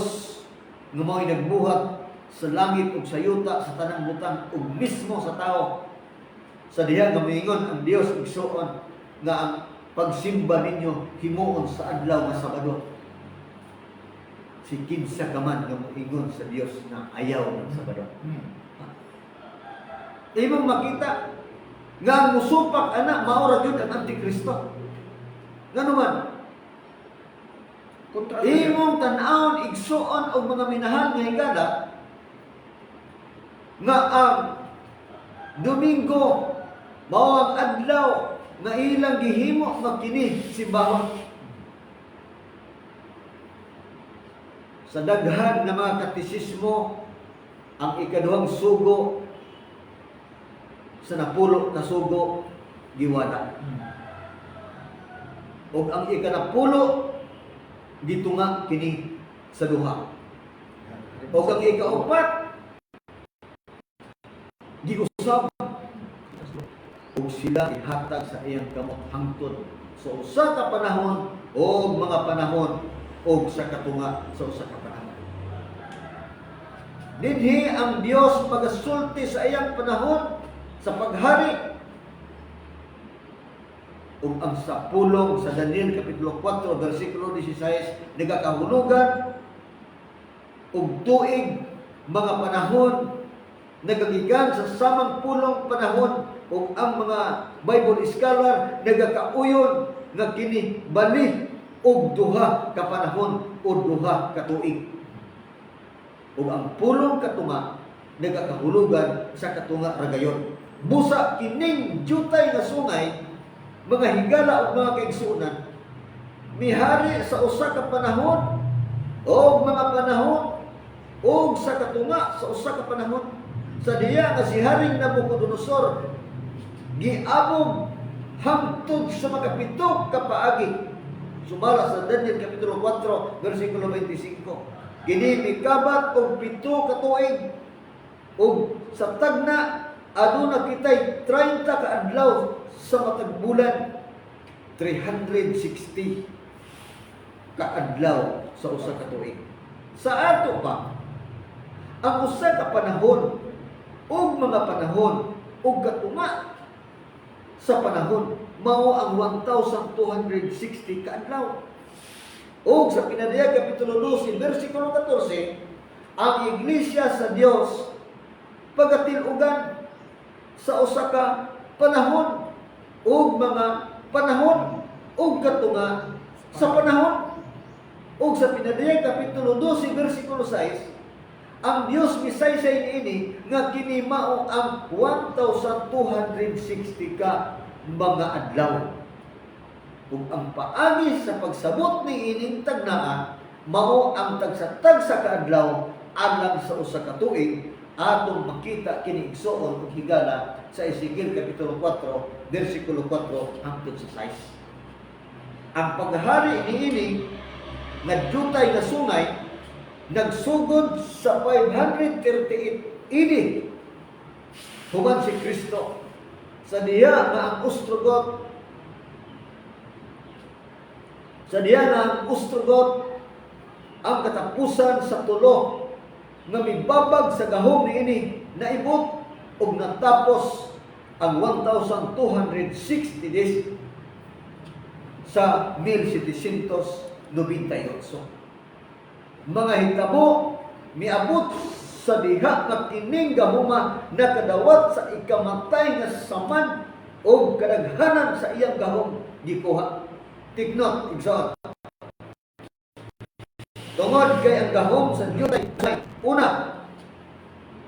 nga mao'y nagbuhat sa langit ug sa yuta sa tanang butang ug mismo sa tao, sa diha nga moingon ang Dios igsuon nga ang pagsimba ninyo himuon sa adlaw nga Sabado. Si kinsa ka man nga moingon sa Dios na ayaw ng Sabado. Imong makita nga ang musupak ana mao ra gyud ang Antikristo. Ngano man? Kontra Imong tan-awon igsuon og mga minahal nga higala nga ang Domingo mao ang adlaw nga ilang gihimo magkini simbahon. Sa daghan nga mga katisismo, ang ikaduhang sugo sa napulo ka sugo giwala. O ang ikanapulo gitunga kini sa duha. O ang ikaupat giusab o sila ihatag sa iyang kamot hangtod sa usa ka panahon o mga panahon o sa katunga sa usa ka panahon. Dinhi ang Dios magasulti sa iyang panahon sa paghari ug ang sapulong sa Daniel kapitulo 4 bersikulo 16 nagakahulugan ug tuig mga panahon nagagikan sa samang pulong panahon ug ang mga Bible scholar nagakauyon nga kini bali og duha ka panahon o duha ka tuig. Ug ang pulong katunga nagakahulugan sa katunga ragayon. Busa kining jutay nga sungay mga higala ug mga kaigsuonan mihari sa usa ka panahon o mga panahon o sa katunga sa usa ka panahon. Sa diya nga si Haring Nabucodonosor giabog hangtod sa makapito ka paagi. Sumala sa Daniel kapitulo 4 bersikulo 25. Kini mikabat og 7 ka tuig ug sa tagna aduna kitay 30 ka adlaw sa matag bulan 360 ka adlaw sa usa ka tuig. Sa ato pa ang usa ka panahon ug mga panahon ug katunga sa panahon mao ang 1260 ka adlaw. Ug sa pinadayag kapitulo 12 bersikulo 14 ang iglesia sa Dios pagatilugan sa usa ka panahon ug mga panahon ug katunga sa panahon. Ug sa pinadayag kapitulo 12 bersikulo 6 ang Dios misaysay niini nga kini mao ang 1260 ka mga adlaw. Ug ang paagi sa pagsabot niining tagnaa mao ang tagsa-tagsa ka adlaw alang sa usa ka tuig atong makita kini igsuon ug higala sa Ezekiel kapitulo 4 bersikulo 4 hangtod sa 6. Ang paghari niini nga jutay nga sungay nagsugod sa 538 AD human si Kristo. Sa diya nga ang Ostrogoth ang katapusan sa tulo nga mibabag sa gahom niini naibot ug natapos ang 1260 days sa 1798. Mga hitabo miabot sa diha nga kining gahuma nakadawat sa ikamatay nga saman o kadaghanan sa iyang gahom gikuha. Tignot igsoon. Tungod kay ang gahom sa Diyos ay una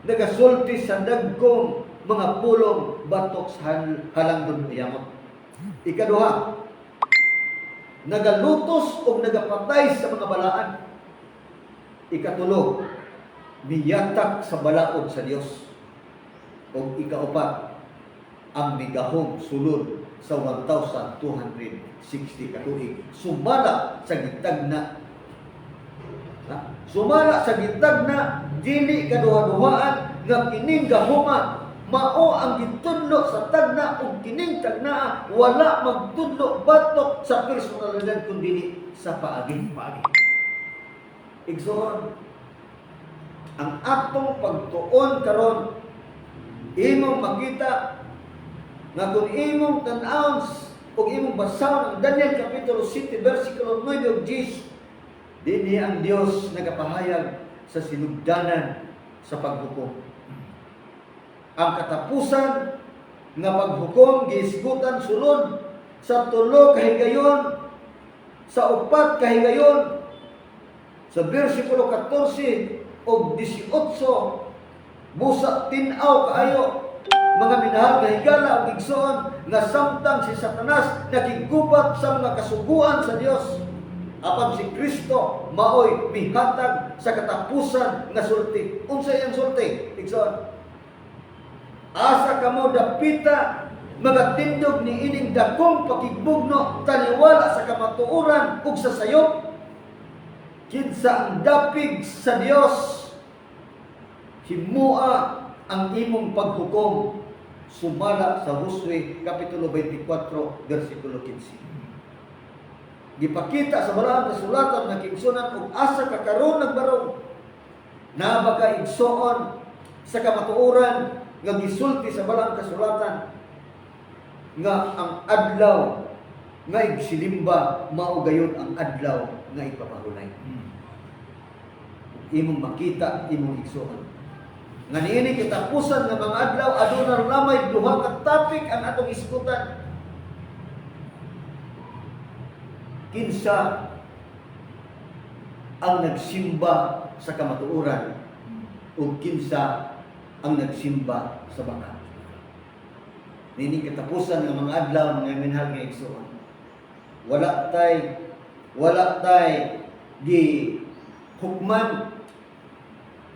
nagasulti sa dagkong mga pulong batok sa halangdon uyamot. Ikaduha, nagalutos o nagapatay sa mga balaan. Ikatulo, miyatak sa balaod sa Dios. O ikaupat, ang migahom sulod sa 1260 katuig. Sumala sa gitagna. Sumala sa gitagna, dili kaduha-duhaan nga kining gahuma mao ang gitudlo sa tagna ug kining tagna wala magtudlo batok sa personalidad kundi sa paagi. igsoon, ang atong pagtuon karon imong makita nga kung imong tan-awon o imong basahon ang Daniel Kapitulo 7, versikulo 9 ug 10, dinhi ang Dios nagapahayag sa sinugdanan sa paghukom. Ang katapusan nga paghukom gihisgutan sulod sa 3 kahigayon, sa 4 kahigayon, sa versikulo 14 o 18, busa tinaw kaayo, mga minahal nga higala o igsoon, nga samtang si Satanas nakigubat sa mga kasuguan sa Dios, apan si Kristo maoy mihatag sa katapusan nga sulti. Unsay ang sulti? Igsoon, asa kamo dapita magatindog ni ining dakong pakigbugno taliwala sa kamatuoran ug sa sayop, kinsa ang dapig sa Dios himua ang imong paghukom, sumala sa Josue Kapitulo 24, versikulo 15. Gipakita sa balaang kasulatan nga kiigsunan ug asa ka karon nagbarog na baka igsoon sa kamatuoran nga gisulti sa balaang kasulatan nga ang adlaw nga igsilimba mao gayon ang adlaw nga ipapahulay. Imong makita, imong igsoon nga niini kitapusan nga mga adlaw aduna lamay duha ka topic ang atong isgutan. Kinsa ang nagsimba sa kamatuoran ug kinsa ang nagsimba sa baka. Niini kitapusan nga mga adlaw mga minhag nga igsoon. Wala tay di hukman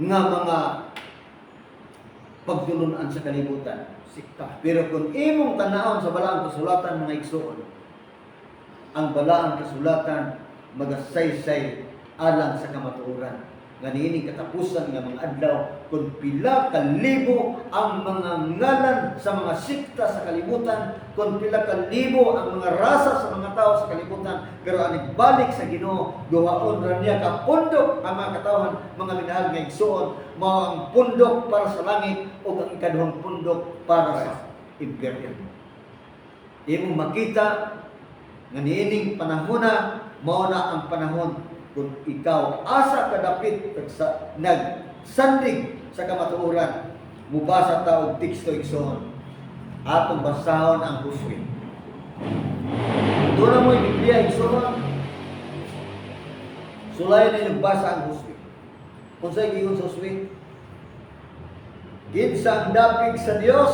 nga mga pagtulunan sa kalibutan, sikta. Pero kung imong tanawon sa balaang kasulatan mga igsoon, ang balaang kasulatan magasaysay alang sa kamatuoran. Nga niining katapusan nga mga adlaw kung pila ka libo ang mga ngalan sa mga sikta sa kalibutan, kung pila ka libo ang mga rasa sa mga tao sa kalibutan, pero ang balik sa Ginoo, duhaon ra niya ka pundok ang mga katawhan, mga minahal nga igsoon, mao ang pundok para sa langit o ang ikaduhang pundok para sa impyerno. Imong makita nga niining panahona mao na ang panahon kung ikaw asa kadapit nagsandig sa kamatuoran, mubasa ta og teksto igsoon, atong basahon ang Josue. Doon mo yung Biblia igsoon, sulayan na nagbasa ang Josue. Kung sa'yo giyon sa Josue, kinsa ang dapig sa Dios,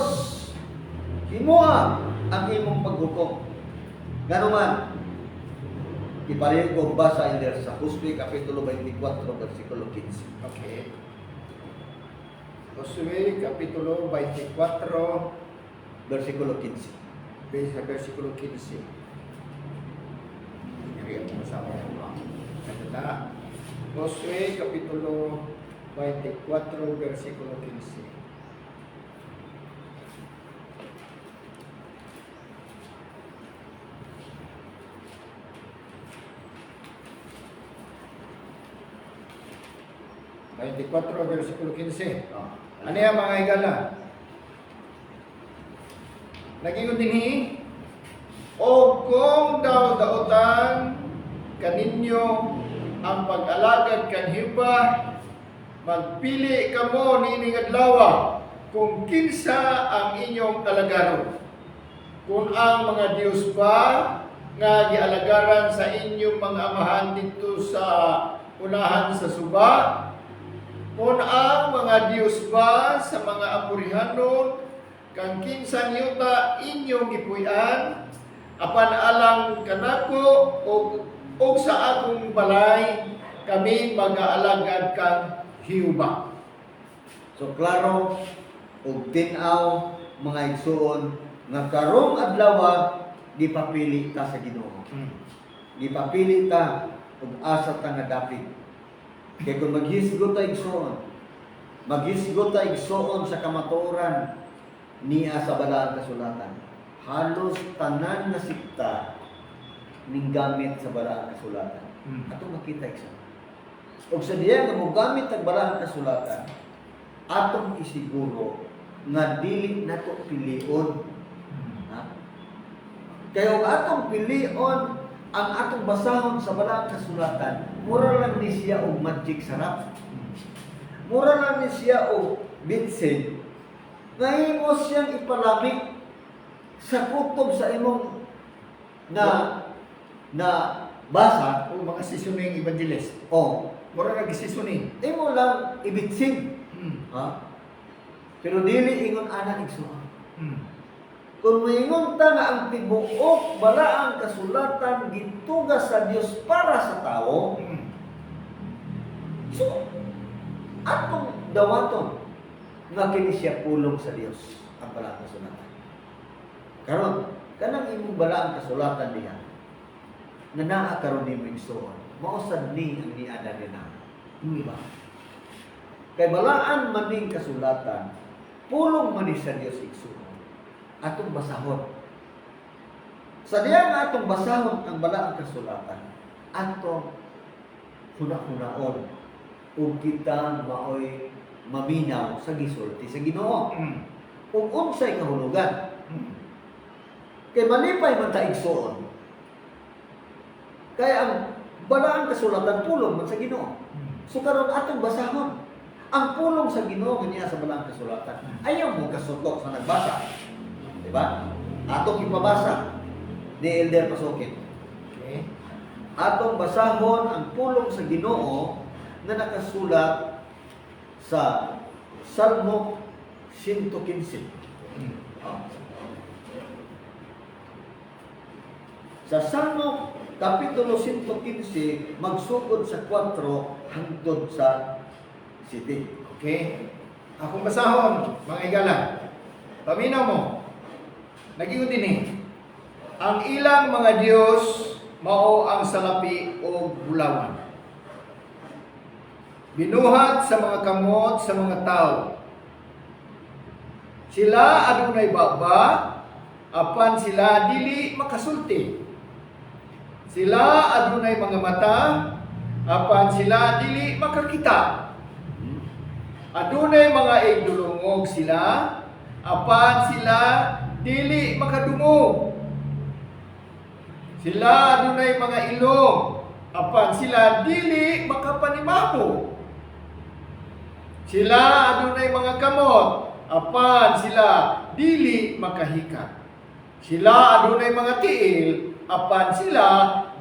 himua ang imong paghukom. Ganuman, ipareho ko basa in there sa Josue Kapitulo 24, versikulo 15. Okay. Josue Kapitulo 24, Versikulo 15. versikulo 15. Hindi mo sama ko. Kaya Josue Kapitulo 24, versikulo 15. Ay, 24, versikulo 15. Ano yan mga higala? Naging dinhi, o kung daw-dautan kaninyo ang pag-alagad kanhiba, magpili kamo nining adlaw kung kinsa ang inyong kalagaron. Kung ang mga Dios ba nga gialagaran sa inyong mga amahan dito sa unahan sa suba, kung ang mga Dios ba sa mga Amorihanon, kang kinsa niyota inyong gipuy-an, apan alang kanako o sa akong balay, kami mag-aalagad kang Hiuba. So klaro og tin-aw mga igsoon nga karong adlaw gipapili ta sa Ginoo. Gipapili ta ug asa ta nga dapit. Kaya kung maghisgot ta igsoon sa kamatuoran niya sa balaang kasulatan, halos tanan na sikta ning gamit sa balaang kasulatan. Ato makita igsoon. ug sa diya nga mogamit ang balahang kasulatan, atong isiguro nga dili nato pilion. Ha? Kaya kung atong pilion ang atong basahon sa balahang kasulatan, mura lang ni siya og magic sarap. Mura lang ni siya og bitsin. Ngayon mo siyang ipalamig sa kutob sa imong na basa O mga seasoning evangelist. o Mura na seasoning. imo lang ibitsin. Ha? Pero dili ingon ana igsuon. Kung moingon ta nga ang tibuok balaang kasulatan gitugas sa Dios para sa tao, so atong dawaton nga kini siya pulong sa Dios ang balaang kasulatan. Karon kanang imong balaang kasulatan diha nga naa karon nimo igsuon, mao sad ni ang niada nila. Di ba? Kay balaan maning kasulatan, pulong man ni sa Dios igsuon. Atong basahon. Sa diya nga atong basahon ang balaang kasulatan, atong huna-hunaon ug kita maoy maminaw sa gisulti sa Ginoo. Ug unsay kahulugan? Kay malipay man ta igsuon. Kaya ang balaang kasulatan pulong man sa Ginoo. So karon atong basahon ang pulong sa Ginoo niya sa balaang kasulatan. Ayaw mo kasutok sa nagbasa. Di ba? Atong ipabasa ni Elder Pasukin. Okay. Atong basahon ang pulong sa Ginoo na nakasulat sa Salmo 115. Oh. Sa Salmo Kapitulo 115, magsugod sa 4 hangtod sa 7. Okay. Akong basahon, mga igala. Paminaw mo. Nag-iyon din eh. Ang ilang mga Diyos mao ang salapi o bulawan. Binuhat sa mga kamot sa mga tao. Sila adunay baba, apan sila dili makasulti. Sila adunay mga mata, apan sila dili makakita. Adunay mga igdulungog sila, apan sila dili makadungog. Sila adunay mga ilong, apan sila dili makapanimaho. Sila adunay mga kamot, apan sila dili makahikat. Sila adunay mga tiil, apan sila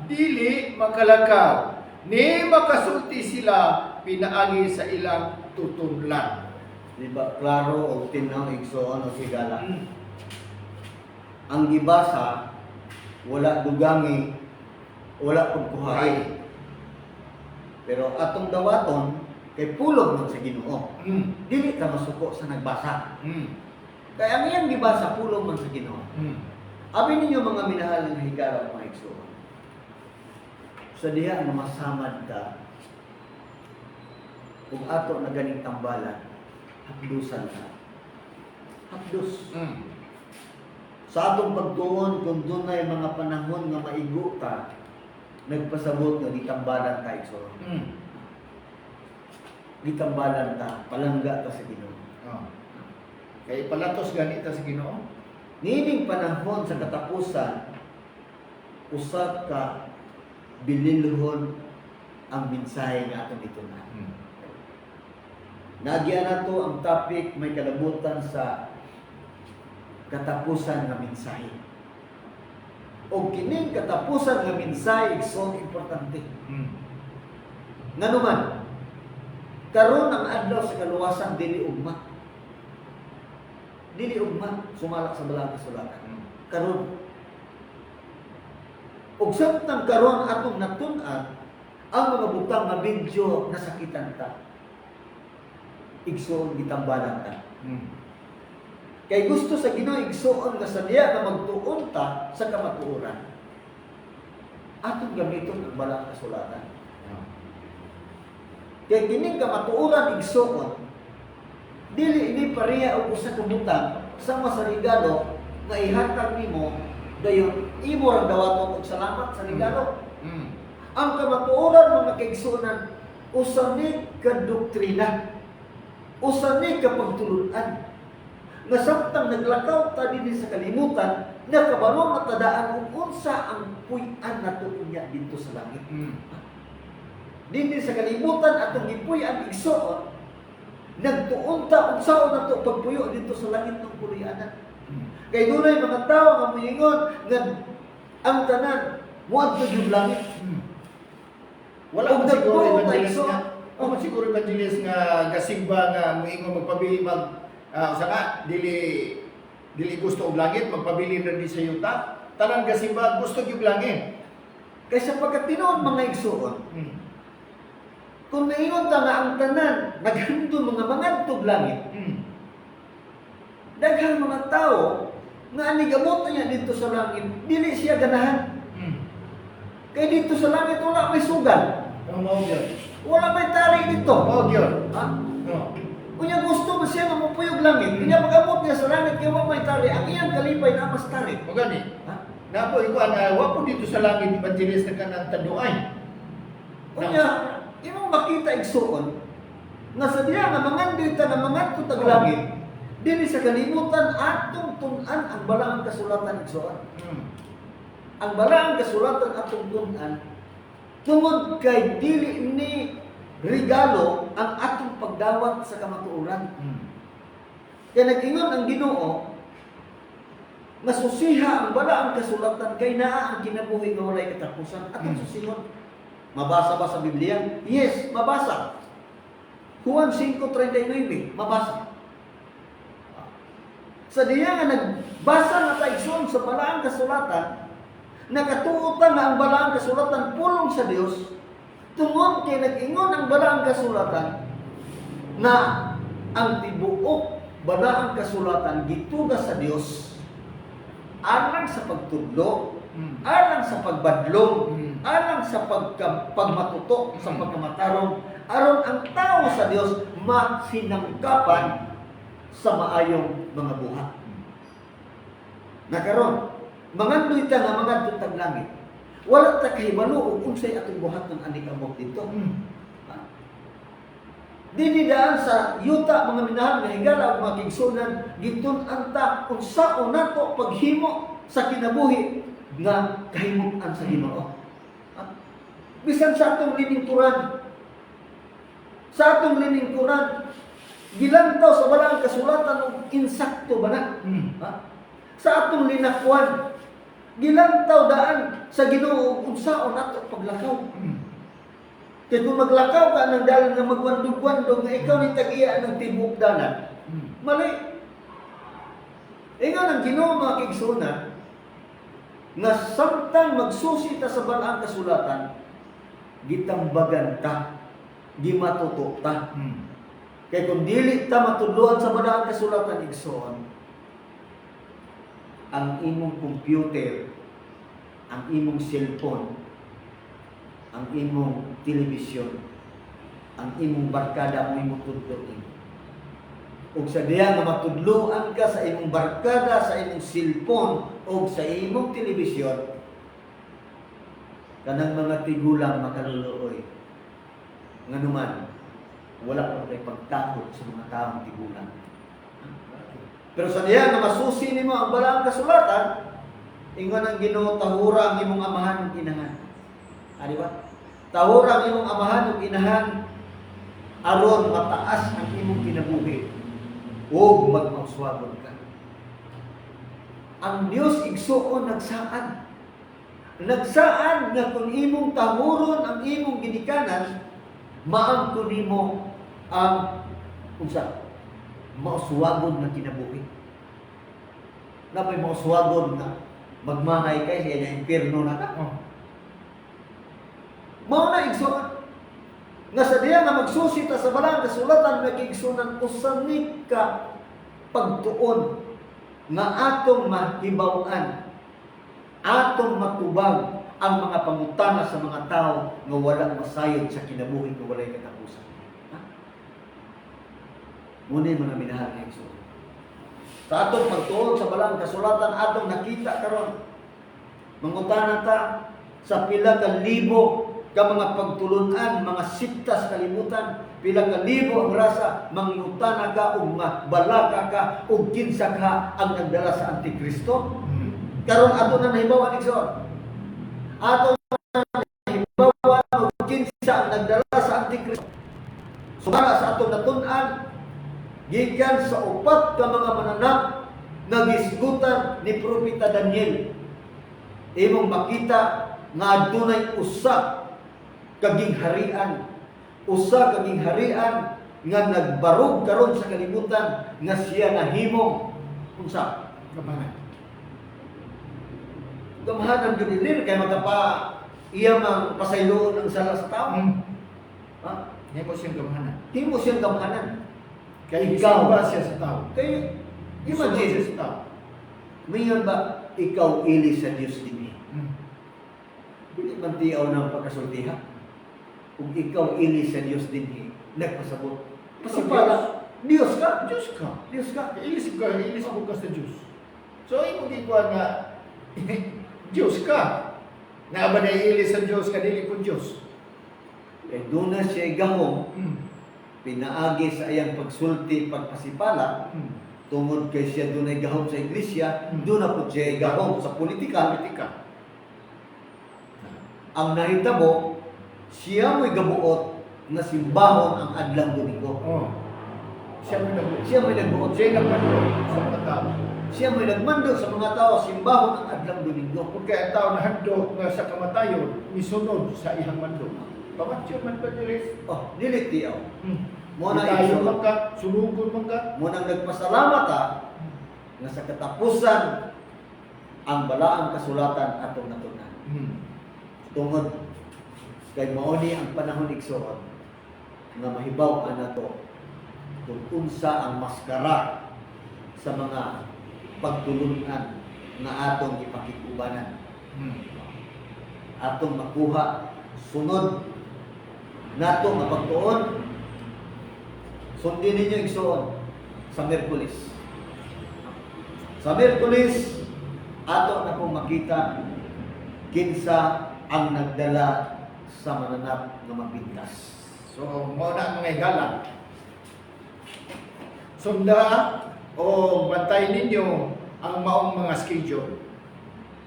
dili makalakaw. Ni makasulti sila pinaagi sa ilang tutunlan. Di ba klaro o tinaw igsoon o sigala? Ang gibasa wala dugangi, wala pagkuhay. Pero atong dawaton kay pulong man sa Ginoo. Dili ka masuko sa nagbasa. Kaya ang iyang gibasa pulong man sa Ginoo. Abi ninyo mga minahal ng higala mga igsoon. Sa diha nga masamad ka kung ato na ganing tambalan, hapdusan ka. Hapdos. Sa atong pagtuon, kung doon ay mga panahon nga maigo ka, nagpasabot nga gitambalan ka igsoon. Gitambalan ka, palangga ka sa Ginoo. Kay palatos ganita sa Ginoo. Nining panahon sa katapusan, usab ka bililhon ang mensahe nga atong itunan. Nagyan nato ang topic may kalabutan sa katapusan nga mensahe. O kining katapusan nga mensahe so importante. Nganuman, karon ang adlaw sa kaluwasan dili ugma. Dili ugma sumalak sa balaang kasulatan. Karon ug samtang karon atong natun-an ang mga butang nga video nasakitan ta. Igsoon gitambalan ta. Kay gusto sa Ginoo igsoon nga sa diya nga magtuon ta sa kamatuoran. Atong gamiton ang balaang kasulatan. Kay kining kamatuoran igsoon dili ini pareha og usa ka butang sama sa regalo nga ihatag nimo dayon imo ra dawaton og salamat sa regalo. Ang kamatuoran mga kaigsuonan usani ka doktrina, usani ka pagtulunan. Nga samtang naglakaw ta dinhi sa kalimutan, nakabalo na tadaan kung unsa ang puy-an nato niya dito sa langit. Dinhi sa kalimutan atong gipuy-an igsoon, nagtuon ta unsaon nato pagpuyo dito sa langit ng puloy-anan. Kay dunay mga tawo nga moingon nga ang tanan moadto yung langit. Wala man siguro nagtuon ta evangelist igsoon. nga. Wala man siguro evangelist nga gasimba nga moingon magpabili saka dili gusto og langit, magpabili ra di sa yuta. Tanan gasimba gusto gyud langit. Kay sa pagkatinuod mga igsoon, kung naingon ta nga ang tanan naghandom mga mangadtog langit, daghang mga tao nga anigamot niya dito sa langit, dili siya ganahan. Kay dito sa langit wala may sugal, Ang mao gyud. wala may tari dito. Mao gyud. Ha? No. Kunya gusto mo siya nga mapuyog langit, kunya pag-abot niya sa langit kaya wala may tari, ang iyang kalipay na mas tari. Mo gani. Ha? Napo iko wa po dito sa langit evangelist na kanang taduay. Kunya, imong makita igsuon nga sa diya nga mangandita na mangadto tag langit, dili sa kalimutan atong tun-an ang balaang kasulatan igsuon. Ang balaang kasulatan atong tun-an tungod kay dili ni regalo ang atong pagdawat sa kamatuoran. Kaya nag-ingon ang Ginoo nga susiha ang balaang kasulatan kay naa ang kinabuhi nga walay katapusan. Atong susihon. Mabasa ba sa Biblia? Yes, mabasa. Juan 5:39, mabasa. Sa diya nga nagbasa na taigsoon sa balaang kasulatan, nakatuotan na ang balaang kasulatan pulong sa Dios, tungod kay nag-ingon ang balaang kasulatan na ang tibuok balaang kasulatan gituga sa Dios alang sa pagtudlo, alang sa pagbadlong, alang sa pagmatutok, sa pagkamatarong, aron ang tao sa Dios masinangkapan sa maayong mga buhat. Nakaron, mangandoy ta nga mangadto tag langit. Wala ta kahibalo og unsay atong buhaton ani kamot dito. Dili daan sa yuta mga minahal nga higala ug mga kigsunan gitun-an ta unsaon nato paghimo sa kinabuhi nga kahimot-an sa Ginoo. Bisan sa atong liningkuran, sa atong liningkuran, gilantaw sa balaang kasulatan og insakto ba na? Sa atong linakwan, gilantaw daan sa Ginoo ug unsaon nato paglakaw. Kaya kung maglakaw ka ng dalan nga magwandog-wandog nga ikaw ni tag-iya ng tibok dalan, mali. Ingon ang Ginoo mga kigsunan, nga samtang magsusi ta sa balaang kasulatan, gitambagan ta, gimatuto ta. Kaya kung dili ta matudloan sa balaang kasulatan igsoon, ang imong computer, ang imong cellphone, ang imong telebisyon, ang imong barkada mo imong tudloin. Ug sa diya nga matudloan ka sa imong barkada, sa imong cellphone, o sa imong telebisyon, kanang mga tigulang makaluluoy. Nga naman, wala pa kay pagtakot sa mga taong tigulang. Pero sa diya nga masusi nimo ang balaang kasulatan, ingon ang Ginoo tahura ang imong amahan ug inahan. Di ba? Tahura ang imong amahan ug inahan aron mataas ang imong kinabuhi ug magmauswagon ka. Ang Dios igsuon nagsaad. Nagsaad nga kung imong tahuron ang imong ginikanan, maangko nimo ang unsa? Mauswagon na kinabuhi. Napay mauswagon na magmahay kay sa iyang impierno na ka. Mao na igsuon. Nga sa diya nga magsusita sa balaang kasulatan nga giigsunan usani ka pagtuon nga atong mahibaw-an, atong matubag ang mga pangutana sa mga tao nga walang masayod sa kinabuhi nga walay katapusan. Muna yung mga minahal na igsuon. Sa atong pagtuon sa balaang kasulatan, atong nakita karon mangutana ta sa pila ka libo ka mga pagtulunan, mga sikta sa kalibutan, pila ka libo ang rasa, mangutana ka, ug mabalaka ka, ug kinsa ka ang nagdala sa Antikristo. Karon ato na nahibawan igsoon. Ato na nahibawan ug kinsa ang nagdala sa Antikristo. Sumara sa atong natun-an, gikan sa upat ka mga mananap nga gisgutan ni Propeta Daniel. Imong makita nga adunay usa kaging harian nga nagbarog karon sa kalibutan nga siya nahimong unsa? Gamahanan gyud din kay magapa iya mang pasayloon ang sala sa tao. Ha? Himo siyang gamahanan. Himo siyang gamahanan. Kaya Ikaw ba siya sa tao? Kay Imagine imagine, siya sa tao. mayon ba ikaw ili sa Dios dinhi? Dili man tiyaw ng pagkasultiha. Kung ikaw ili sa Dios dinhi, nagpasabot. Kasi para Dios ka. Diyos ka. Dios ka. Ilis ko ka sa Diyos. So, imo gikuha nga, Diyos ka. Nga ba na ilis sa Diyos, kadili po Diyos. Eh, doon na siya gahom, pinaagi sa iyang pagsulti, pagpasipala, tungod kay siya doon ay gahom sa iglesia, doon na po siya gahom sa politika. Ang nahitabo, siya mo'y gabuot na simbahon ang adlang Domingo. Oh. Siya may nagbuot. Siya mo'y nagbuot. Siya nagbuot sa mga tao. Siya mo'y nagmando sa mga tao, simbahon ang adlang Domingo. Kung kaya ang tao na handog nga sa kamatayon, misunod sa ihang mandog. Pamatyo man ba nilis? Oh, nilit tiyaw. Muna Tayo iso, man ka, sulugon man ka. munang nagpasalamat nga sa katapusan ang balaang kasulatan atong natunan. Tungod kay mauni ang panahon igsoon nga mahibaw nato kung unsa ang maskara sa mga pagtulunan nga atong ipakikubanan. Atong makuha sunod nato nga pagtuon. Sundin ninyo igsoon sa Miyerkules. Sa Miyerkules, ato na pong makita kinsa ang nagdala sa mananap nga mapintas. So, mao na ang mga higala. Sunda o bantay ninyo ang maong mga schedule.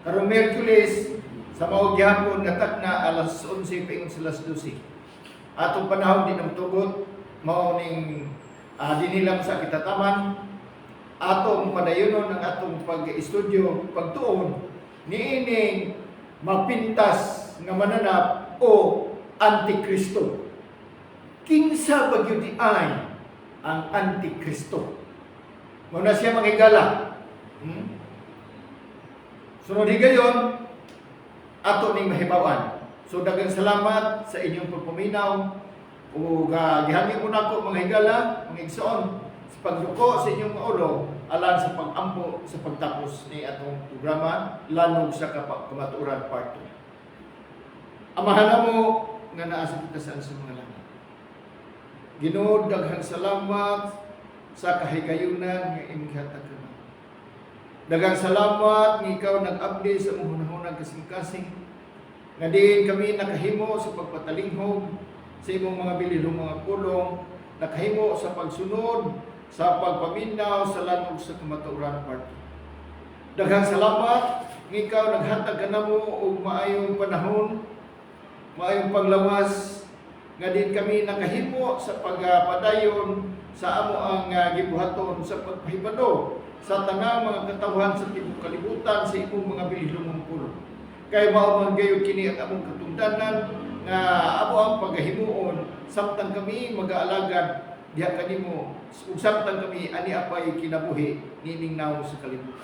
Karong Miyerkules, sa maong gihapon nga na alas 11 paingon sa alas 12. Atong panahon din ang tugot, mao ning dinilang sa kitataman, atong padayonon ang atong pag-estudyo, pagtuon, niining mapintas nga mananap o Antikristo. Kinsa ba gyud ay ang Antikristo? Muna siya manghigala. Sunod higayon, ato ning mahibawan. So daghang salamat sa inyong pagpaminaw ug gihangyo ko nako mga higala, mga igsoon sa pagduko sa inyong ulo alang sa pag-ampo sa pagtapos ni atong programa lanog sa kamatuoran part 2. Amahan mo nga naa sa pitasan sa mga langit. Ginoo, daghang salamat sa kahigayunan nga imong gihatag kanamo. Daghang salamat nga ikaw nag-abdi sa imong hunahunang kasing-kasing nga diin kami nakahimo sa pagpatalinghog sa imong mga bililong mga pulong, nakahimo sa pagsunod sa pagpaminaw sa lanog sa kamatuoran part 2. Daghang salamat nga ikaw naghatag kanamo og maayong panahon, maayong paglawas nga din kami nakahimo sa pagpadayon sa amo ang gibuhaton sa pagpahibalo sa tanang mga katawhan sa tibuok kalibutan sa imong mga bililong mga pulong. Kay mao man gayud kini ang among katungdanan nga amo ang pagahimuon samtang kami mag-aalagad diha kanimo ug samtang kami ani apay kinabuhi nining nawo sa kalibutan.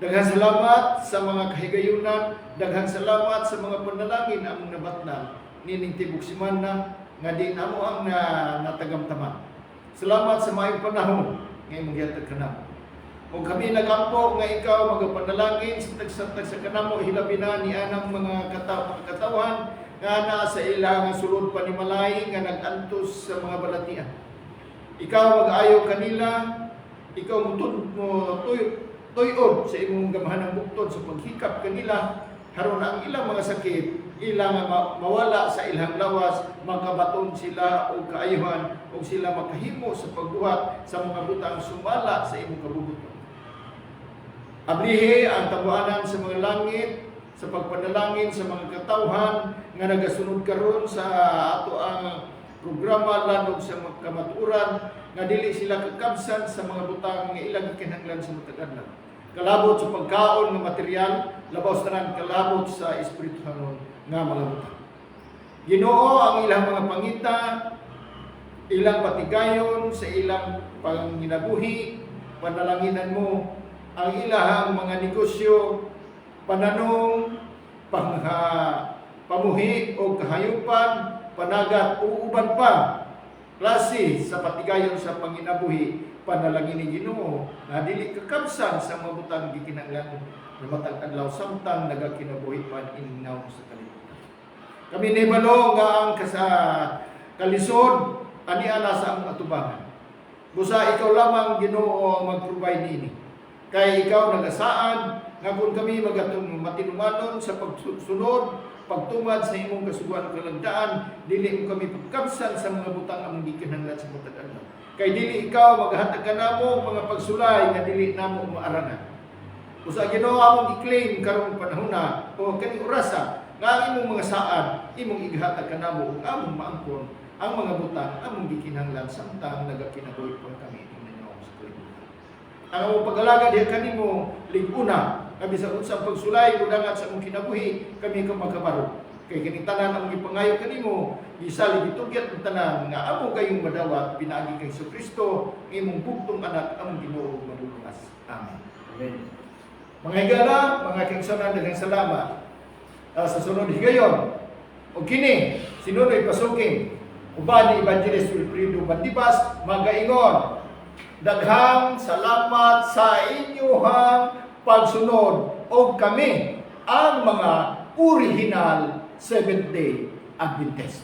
Daghang salamat sa mga kahigayunan, daghang salamat sa mga panalangin among nabatnan nining tibuok semana nga di amo ang natagamtaman. Salamat sa maayong panahon nga imong gihatag kanamo. Kung kami nagampo nga ikaw magapanalangin sa tag sa kanamo hilabi na ni anang mga katawhan nga naa sa ilang sulod panimalay nga nagantos sa mga balatian. Ikaw mag-ayo kanila, ikaw mo tuyod sa imong gamahanang bukton sa paghikap kanila Haron ang ilang mga sakit, ilang mawala sa ilang lawas, makabaton sila o kaayuhan o sila makahimo sa pagbuhat sa mga butang sumala sa imong kabubuton. Ablihi ang tabuanan sa mga langit, sa pagpanalangin sa mga katawhan nga nagasunod karon sa ato ang programa landog sa mga kamaturan nga dili sila kakabsan sa mga butang nga ilang kinahanglan sa matag adlaw. Kalabot sa pagkaon nga material, labaw tanan kalabot sa espirituhanon nga mga butang. Ginoo ang ilang mga pangita, ilang patigayon sa ilang panginabuhi, panalanginan mo ang ilahang mga negosyo, pananong, pamuhi o kahayupan, panagat o uban pa klase sa patigayon sa panginabuhi, panalangin ni Ginoo na dili kakabsan sa mga butang gikinahanglan na matag adlaw samtang nagakinabuhi pa ininaw sa kalibutan. Kami nibalo nga ang kalisod ani ana sa among atubangan. Busa ikaw lamang Ginoo ang mag-provide nini. Kay ikaw nagasaan nga kung kami magatong matinumanon sa pagsunod, pagtumad sa imong kasuguan kalagdaan, dili mo kami pagkabsan sa mga butang among gikinahanglan sa matag adlaw. Kay dili ikaw maghatag kanamo mga pagsulay nga dili namo maarangan. Usa Ginoo among i-claim karong panahona o kani orasa nga ang imong mga saad imong ighatag kanamo ug among maangkon ang mga butang among gikinahanglan samtang nagakinabuhi pa kami ininaw sa kalibutan. Ang among pag-alaga diha kanimo liguna nga bisan unsang pagsulay udangan sa among kinabuhi kami ka magkabaro. Kay kini tanan ang gipangayo kanimo, gisalig gitugyat ang tanan nga amo kayong madawat pinaagi kay Kristo, imong bugtong anak among Ginoo madulugas. Amen. Amen. Mga higala, mga kingsonan, daghang salamat. Sa sunod higayon, o kini sinunoy pasuking uban ni Evangelist Wilfredo Bandibas magaingon. Daghang salamat sa inyong pagsunod o kami ang mga original Seventh-day Adventist.